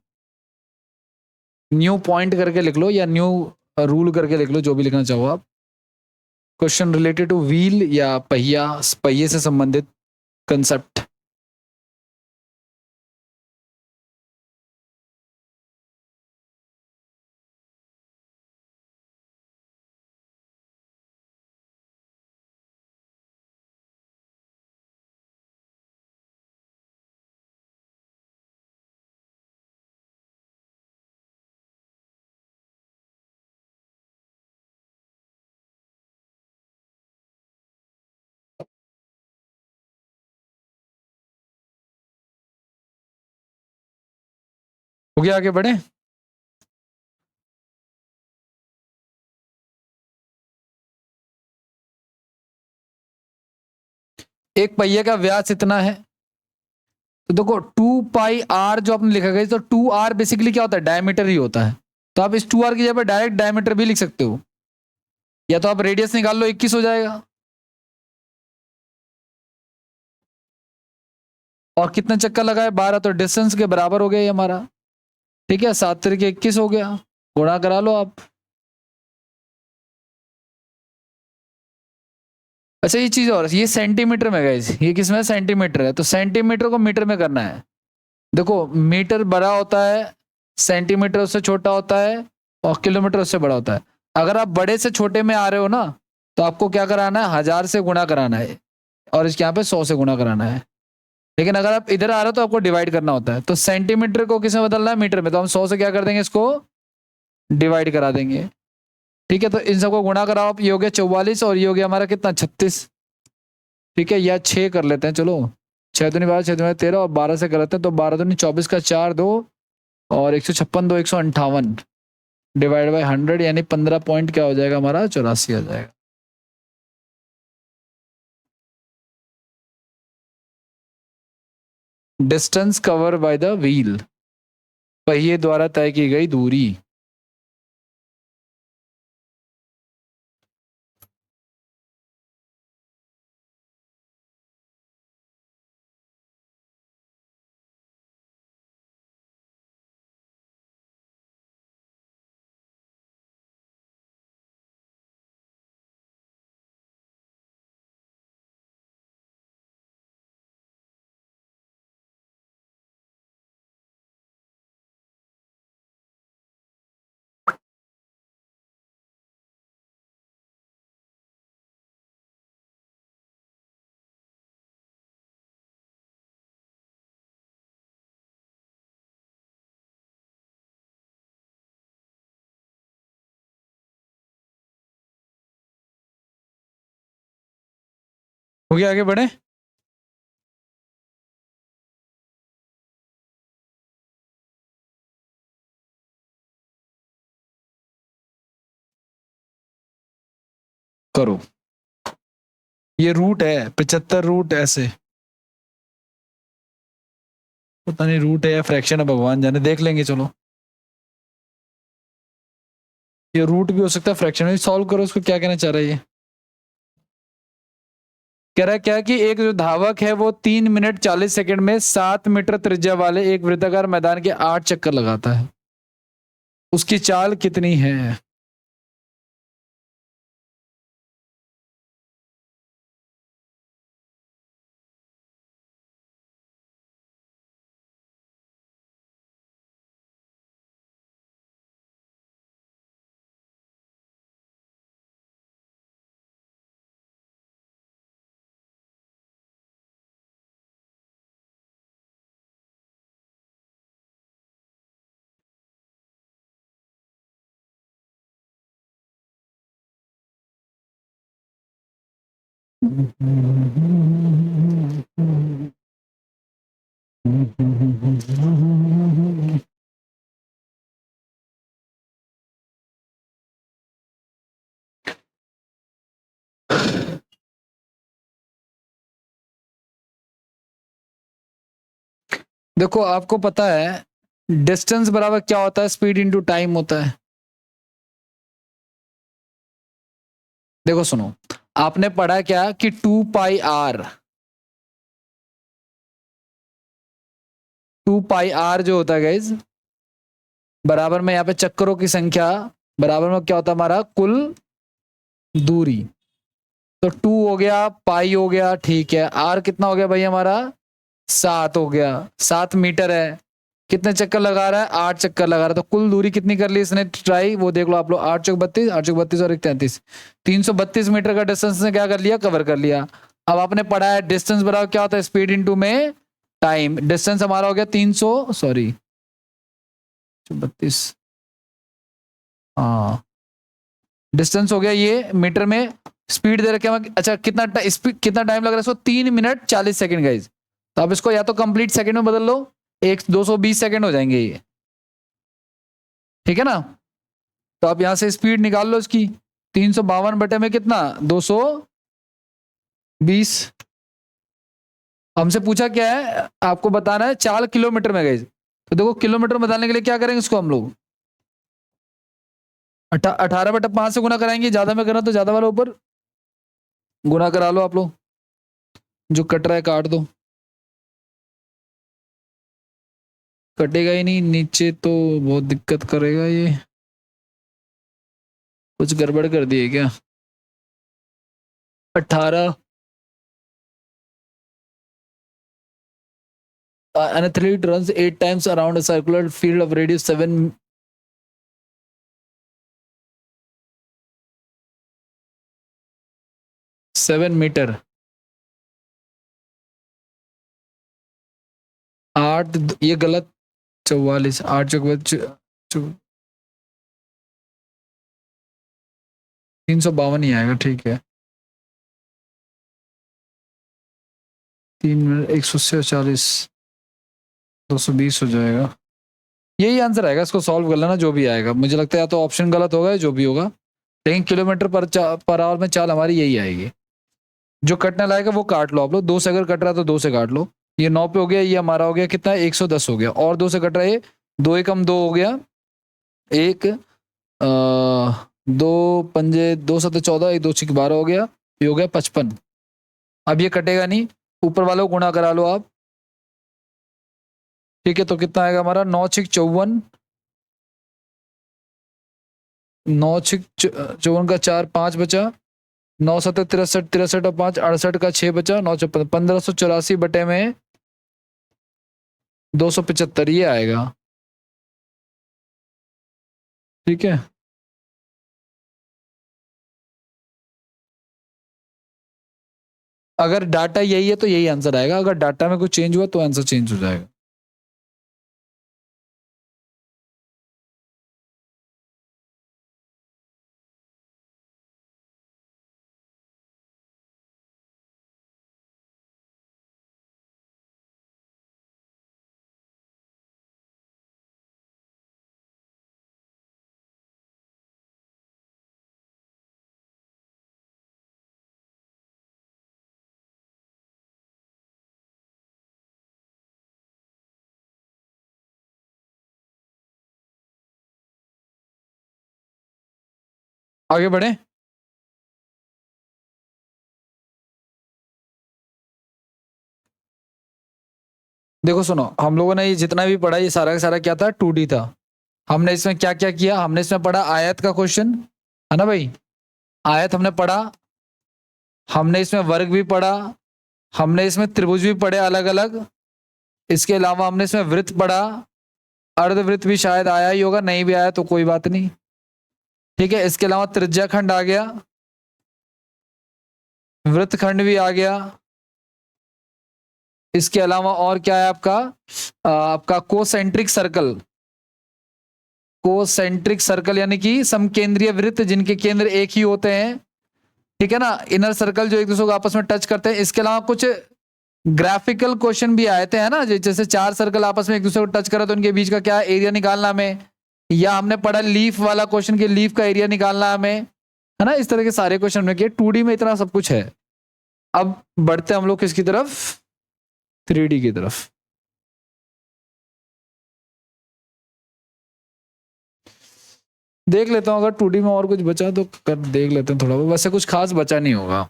न्यू पॉइंट करके लिख लो, या न्यू रूल करके लिख लो, जो भी लिखना चाहो आप। क्वेश्चन रिलेटेड टू व्हील या पहिया, पहिए से संबंधित कंसेप्ट। हो गया, आगे बढ़े। एक पहिए का व्यास इतना है, तो देखो 2 पाई r जो आपने लिखा गया, तो 2r बेसिकली क्या होता है, डायमीटर ही होता है। तो आप इस 2r की जगह डायरेक्ट डायमीटर भी लिख सकते हो, या तो आप रेडियस निकाल लो, 21 हो जाएगा। और कितना चक्कर लगा है, 12, तो डिस्टेंस के बराबर हो गया ये हमारा। ठीक है, 7 तरीके 21 हो गया, गुणा करा लो आप। अच्छा ये चीज, और ये सेंटीमीटर में गाइस, ये किस में, सेंटीमीटर है, तो सेंटीमीटर को मीटर में करना है। देखो मीटर बड़ा होता है, सेंटीमीटर उससे छोटा होता है, और किलोमीटर उससे बड़ा होता है। अगर आप बड़े से छोटे में आ रहे हो ना, तो आपको क्या कराना है, 1000 से गुणा कराना है, और इसके यहाँ पे 100 से गुणा कराना है। लेकिन अगर आप इधर आ रहे हो तो आपको डिवाइड करना होता है। तो सेंटीमीटर को किस में बदलना है, मीटर में, तो हम 100 से क्या कर देंगे, इसको डिवाइड करा देंगे। ठीक है, तो इन सबको गुणा कराओ आप, ये हो गया 44, और ये हो गया हमारा कितना, 36। ठीक है, या 6 कर लेते हैं, चलो 6 दूनी 12, 6 दूनी 13, और 12 से कर लेते हैं, तो 12 दूनी 24 का 4 2, और 156 2 158 डिवाइड बाई 100, यानी 15 पॉइंट क्या हो जाएगा हमारा, 84 आ जाएगा। Distance cover by the wheel, पहिए द्वारा तय की गई दूरी। हो गया, आगे बढ़े। करो, ये रूट है 75 रूट, ऐसे पता नहीं रूट है या फ्रैक्शन है, भगवान जाने, देख लेंगे चलो। ये रूट भी हो सकता है, फ्रैक्शन में, सॉल्व करो इसको, क्या कहना चाह रहा है ये। कह रहा है क्या कि एक जो धावक है वो 3 मिनट 40 सेकंड में 7 मीटर त्रिज्या वाले एक वृत्ताकार मैदान के 8 चक्कर लगाता है, उसकी चाल कितनी है। देखो आपको पता है डिस्टेंस बराबर क्या होता है, स्पीड इनटू टाइम होता है। देखो सुनो, आपने पढ़ा क्या कि 2 पाई आर जो होता है गाइज, बराबर में यहाँ पे चक्करों की संख्या बराबर में क्या होता है हमारा कुल दूरी। तो 2 हो गया, पाई हो गया, ठीक है। आर कितना हो गया भाई हमारा, 7 हो गया। 7 मीटर है, कितने चक्कर लगा रहा है, 8 चक्कर लगा रहा है। तो कुल दूरी कितनी कर ली इसने ट्राई, वो देख लो आप लोग, 8 चौक 32, 8 चौक 32 और 33, 332 मीटर का डिस्टेंस ने क्या कर लिया, कवर कर लिया। अब आपने पढ़ा है डिस्टेंस बराबर क्या होता है, स्पीड इनटू में टाइम। डिस्टेंस हमारा हो गया 300, सॉरी 32, हाँ डिस्टेंस हो गया ये मीटर में। स्पीड दे रखे हैं, अच्छा कितना टाइम लग रहा है इसको, 3 मिनट 40 सेकंड गाइज। तो आप इसको या तो कंप्लीट सेकंड में बदल लो, 220 सेकंड हो जाएंगे ये, ठीक है ना। तो आप यहां से स्पीड निकाल लो इसकी, 352 बटे में कितना, 220। हमसे पूछा क्या है, आपको बताना है 4 किलोमीटर में गाइज। तो देखो किलोमीटर में बताने के लिए क्या करेंगे इसको हम लोग, 18/5 से गुना कराएंगे, ज्यादा में करना तो ज्यादा वाला ऊपर गुना करा लो आप लोग, जो कट रहा है काट दो, कटेगा ही नहीं नीचे तो बहुत दिक्कत करेगा ये, कुछ गड़बड़ कर दिए क्या। 18 an athlete runs 8 times around a circular field of radius 7 metre. 8 ये गलत, 44, 8 चौक 352 ही आएगा, ठीक है। 3 मिनट 140, 220 हो जाएगा, यही आंसर आएगा। इसको सॉल्व कर लेना जो भी आएगा, मुझे लगता है या तो ऑप्शन गलत होगा जो भी होगा, लेकिन किलोमीटर पर आवर में चाल हमारी यही आएगी। जो कटने लायक है वो काट लो आप लोग, 2 से अगर कट रहा है तो 2 से काट लो। ये 9 पे हो गया, ये हमारा हो गया कितना, 110 हो गया, और 2 से कट रहा है ये, 2 एकम 2 हो गया, एक 2 पंजे 2 सत्ते 14, 1 2 6 12 हो गया, ये हो गया 55। अब ये कटेगा नहीं, ऊपर वालों को गुणा करा लो आप, ठीक है। तो कितना आएगा हमारा, 9 6 54, 9 6 54 का 4 5 बचा, 9 7 63, 63 और 5 68 का 6 बचा, 9 54 1584 बटे में 275 ये आएगा, ठीक है। अगर डाटा यही है तो यही आंसर आएगा, अगर डाटा में कुछ चेंज हुआ तो आंसर चेंज हो जाएगा। आगे बढ़े, देखो सुनो, हम लोगों ने ये जितना भी पढ़ा ये सारा का सारा क्या था, 2D था। हमने इसमें क्या क्या किया, हमने इसमें पढ़ा आयत का क्वेश्चन, है ना भाई, आयत हमने पढ़ा, हमने इसमें वर्ग भी पढ़ा, हमने इसमें त्रिभुज भी पढ़े अलग अलग, इसके अलावा हमने इसमें वृत्त पढ़ा, अर्धवृत्त भी शायद आया ही होगा, नहीं भी आया तो कोई बात नहीं, ठीक है। इसके अलावा त्रिज्याखंड आ गया, वृत्तखंड भी आ गया, इसके अलावा और क्या है आपका, आपका कोसेंट्रिक सर्कल, कोसेंट्रिक सर्कल यानी कि समकेंद्रीय वृत्त जिनके केंद्र एक ही होते हैं, ठीक है ना, इनर सर्कल जो एक दूसरे को आपस में टच करते हैं। इसके अलावा कुछ ग्राफिकल क्वेश्चन भी आए थे, है ना, जैसे 4 सर्कल आपस में एक दूसरे को टच करा तो उनके बीच का क्या एरिया निकालना हमें, या हमने पढ़ा लीफ वाला क्वेश्चन के लीफ का एरिया निकालना हमें, है ना। इस तरह के सारे क्वेश्चन में किए। 2D में इतना सब कुछ है। अब बढ़ते हम लोग किसकी तरफ, 3D की तरफ। देख लेता हूँ अगर 2D में और कुछ बचा तो कर देख लेते हैं थोड़ा। वैसे कुछ खास बचा नहीं होगा।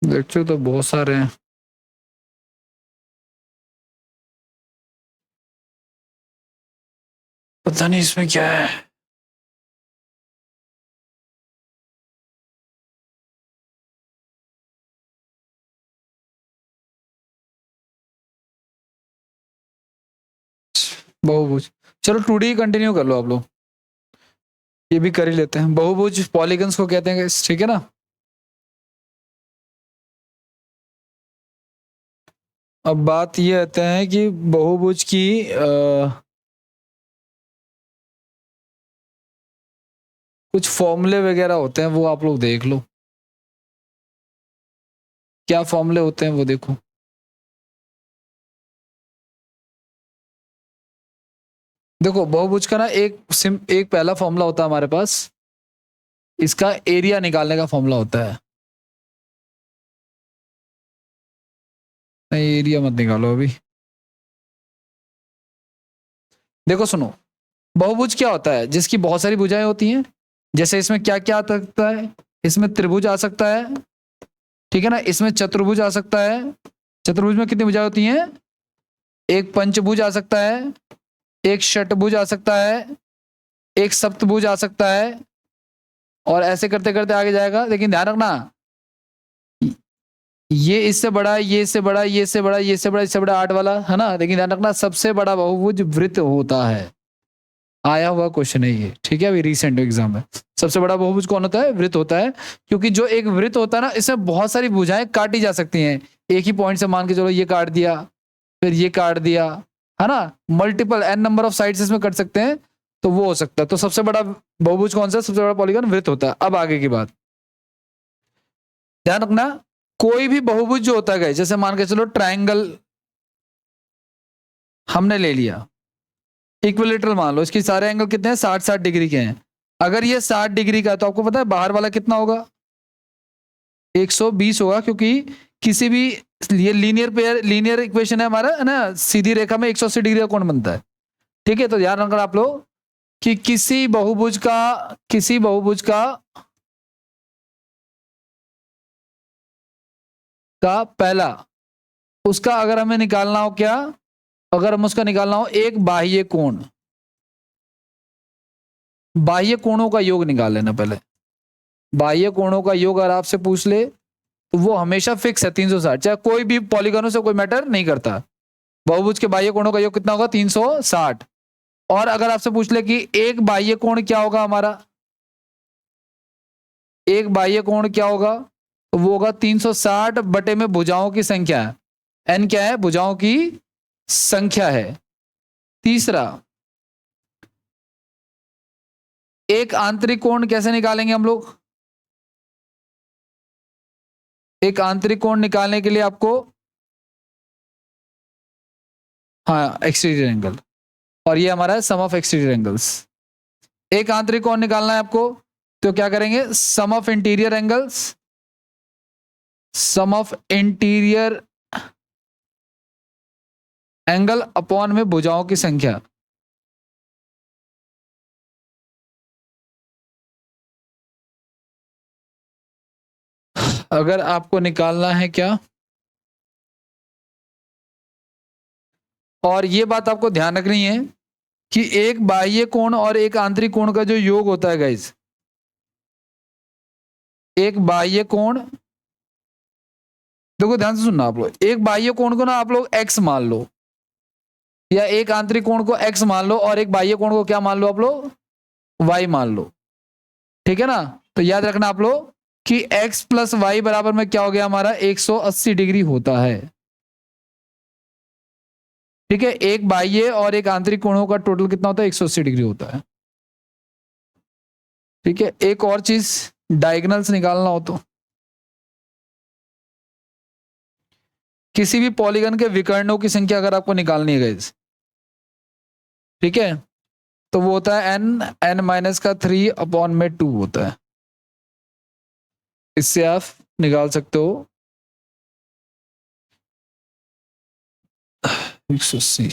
लेक्चर तो बहुत सारे हैं। पता नहीं इसमें क्या है। बहुभुज, चलो 2D कंटिन्यू कर लो आप लोग, ये भी कर ही लेते हैं। बहुभुज पॉलीगन्स को कहते हैं, ठीक है ना। अब बात ये आते हैं कि बहुभुज की कुछ फॉर्मूले वगैरह होते हैं, वो आप लोग देख लो। क्या फॉर्मूले होते हैं वो देखो। देखो बहुभुज का ना एक पहला फॉर्मूला होता है हमारे पास, इसका एरिया निकालने का फॉर्मूला होता है। नहीं, एरिया मत निकालो अभी। देखो सुनो, बहुभुज क्या होता है, जिसकी बहुत सारी भुजाएं होती हैं। जैसे इसमें क्या क्या आ सकता है, इसमें त्रिभुज आ सकता है, ठीक है ना, इसमें चतुर्भुज आ सकता है। चतुर्भुज में कितनी भुजाएं होती हैं, एक पंचभुज आ सकता है, एक षटभुज आ सकता है, एक सप्तभुज आ सकता है, और ऐसे करते करते आगे जाएगा। लेकिन ध्यान रखना, ये इससे बड़ा, ये इससे बड़ा, ये इससे बड़ा, ये इससे बड़ा, इससे बड़ा 8 वाला, है ना। लेकिन ध्यान रखना सबसे बड़ा बहुभुज वृत्त होता है। आया हुआ क्वेश्चन है ये, ठीक है, अभी रिसेंट एग्जाम में। सबसे बड़ा बहुभुज कौन होता है, वृत्त होता है। क्योंकि जो एक वृत्त होता है ना, इसमें बहुत सारी भुजाएं काटी जा सकती हैं। एक ही पॉइंट से मान के चलो, ये काट दिया, फिर ये काट दिया, है ना। Multiple N number of sides इसमें कट सकते हैं, तो वो हो सकता है। तो सबसे बड़ा बहुभुज कौन सा, सबसे बड़ा पॉलीगन वृत्त होता है। अब आगे की बात ध्यान रखना, कोई भी बहुभुज जो होता है, जैसे मान के चलो ट्राइंगल हमने ले लिया, इक्विलेटरल मान लो, इसके सारे एंगल कितने हैं, 60-60 डिग्री के हैं। अगर ये 60 डिग्री का है तो आपको पता है बाहर वाला कितना होगा, 120 होगा। क्योंकि किसी भी, ये लीनियर इक्वेशन है हमारा, है ना, सीधी रेखा में 180 डिग्री का कोण बनता है। ठीक है, तो ध्यान रखना आप लोग कि किसी बहुभुज का पहला, उसका अगर हमें निकालना हो क्या, अगर हम उसका निकालना हो एक बाह्य कोण, बाह्य कोणों का योग निकाल लेना पहले। बाह्य कोणों का योग अगर आपसे पूछ ले तो वो हमेशा फिक्स है 360, चाहे कोई भी पॉलीगनों से कोई मैटर नहीं करता। बहुभुज के बाह्य कोणों का योग कितना होगा, 360। और अगर आपसे पूछ ले कि एक बाह्य कोण क्या होगा हमारा, एक बाह्य कोण क्या होगा, तो वो होगा 360 बटे में भुजाओं की संख्या। एन क्या है, भुजाओं की संख्या है। तीसरा, एक आंतरिक कोण कैसे निकालेंगे हम लोग, एक आंतरिक कोण निकालने के लिए आपको, हाँ, एक्सटीरियर एंगल, और ये हमारा है सम ऑफ एक्सटीरियर एंगल्स। एक आंतरिक कोण निकालना है आपको, तो क्या करेंगे, sum of interior angles, sum of interior angle upon में भुजाओं की संख्या। अगर आपको निकालना है क्या, और ये बात आपको ध्यान रखनी है कि एक बाह्य कोण और एक आंतरिक कोण का जो योग होता है गाइस, एक बाह्य कोण देखो ध्यान से सुनना आप लोग, एक बाह्य कोण को ना आप लोग x मान लो, या एक आंतरिक कोण को x मान लो, और एक बाह्य कोण को क्या मान लो आप लोग, y मान लो, ठीक है ना। तो याद रखना आप लोग कि x प्लस वाई बराबर में क्या हो गया हमारा, 180 डिग्री होता है, ठीक है। एक बाह्य और एक आंतरिक कोणों का टोटल कितना होता है, 180 डिग्री होता है, ठीक है। एक और चीज, डायगोनल्स निकालना हो तो किसी भी पॉलीगन के विकर्णों की संख्या अगर आपको निकालनी है गाइस, ठीक है, तो वो होता है n माइनस का 3 अपॉन में 2 होता है, इससे आप निकाल सकते हो 180।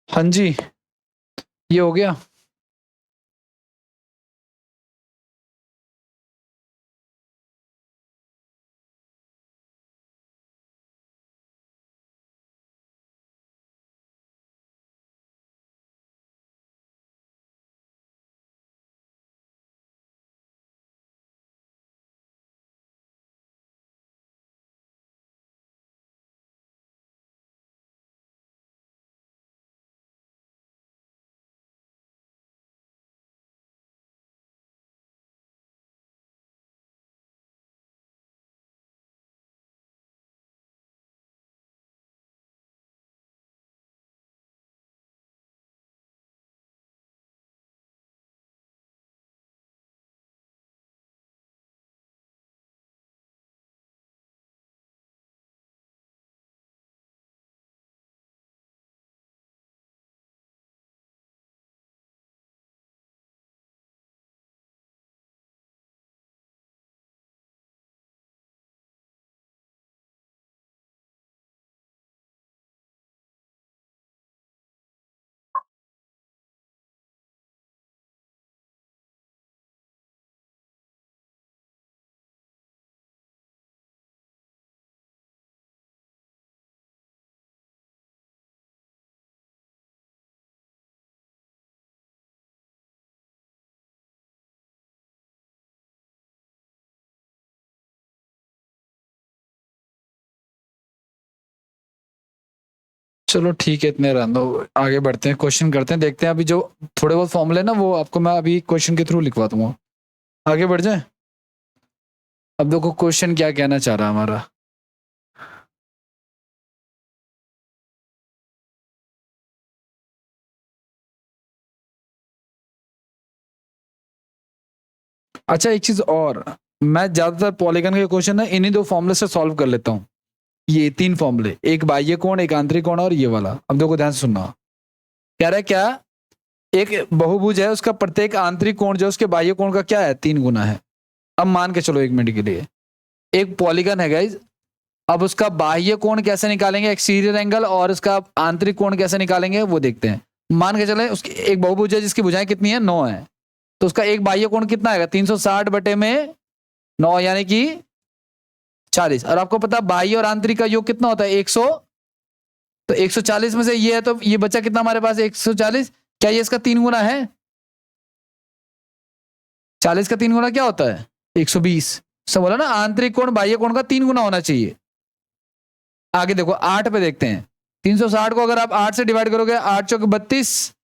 हाँ जी, ये हो गया। चलो ठीक है, इतने रहने दो, आगे बढ़ते हैं, क्वेश्चन करते हैं, देखते हैं। अभी जो थोड़े बहुत फॉर्मूले ना वो आपको मैं अभी क्वेश्चन के थ्रू लिखवा दूंगा। आगे बढ़ जाए। अब देखो क्वेश्चन क्या कहना चाह रहा है हमारा। अच्छा एक चीज और, मैं ज्यादातर पॉलीगन के क्वेश्चन है इन्हीं दो फॉर्मूले से सॉल्व कर लेता हूँ। ये 3 फॉर्मूले, एक बाह्य कोण, एक आंतरिक कोण और ये वाला। अब देखो ध्यान से सुनना, कह रहा है क्या, एक बहुभुज है, उसका प्रत्येक आंतरिक कोण जो उसके बाह्य कोण का क्या है, 3 गुना है। अब मान के चलो 1 मिनट के लिए, एक पॉलीगन है गाइज, अब उसका बाह्य कोण कैसे निकालेंगे, एक्सटीरियर एंगल, और उसका आंतरिक कोण कैसे निकालेंगे वो देखते हैं। मान के चले उसकी एक बहुभुज है जिसकी भुजाएं कितनी है, 9 है, तो उसका एक बाह्य कोण कितना आएगा, 360 बटे में 9 यानी कि 40। और आपको पता बाह्य और आंतरिक का योग कितना होता है, 100, तो 140 में से ये है, तो ये बचा कितना हमारे पास, 140। क्या ये इसका 3 गुना है, 40 का 3 गुना क्या होता है, 120। सब बोला ना, आंतरिक कोण बाह्य कोण का 3 गुना होना चाहिए। आगे देखो 8 पे देखते हैं, 360 को अगर आप 8 से डिवाइड करोगे, 8 चौक 32,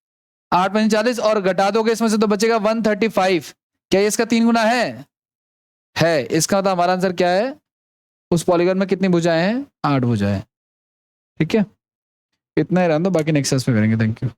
8 पंच 40, और घटा दोगे इसमें से तो बचेगा 135। क्या ये इसका 3 गुना है। इसका मतलब हमारा आंसर क्या है, उस पॉलीगन में कितनी भुजाएं हैं, 8 भुजाएं। ठीक है, इतना ही रहने दो, बाकी नेक्स्ट क्लास में करेंगे। Thank you.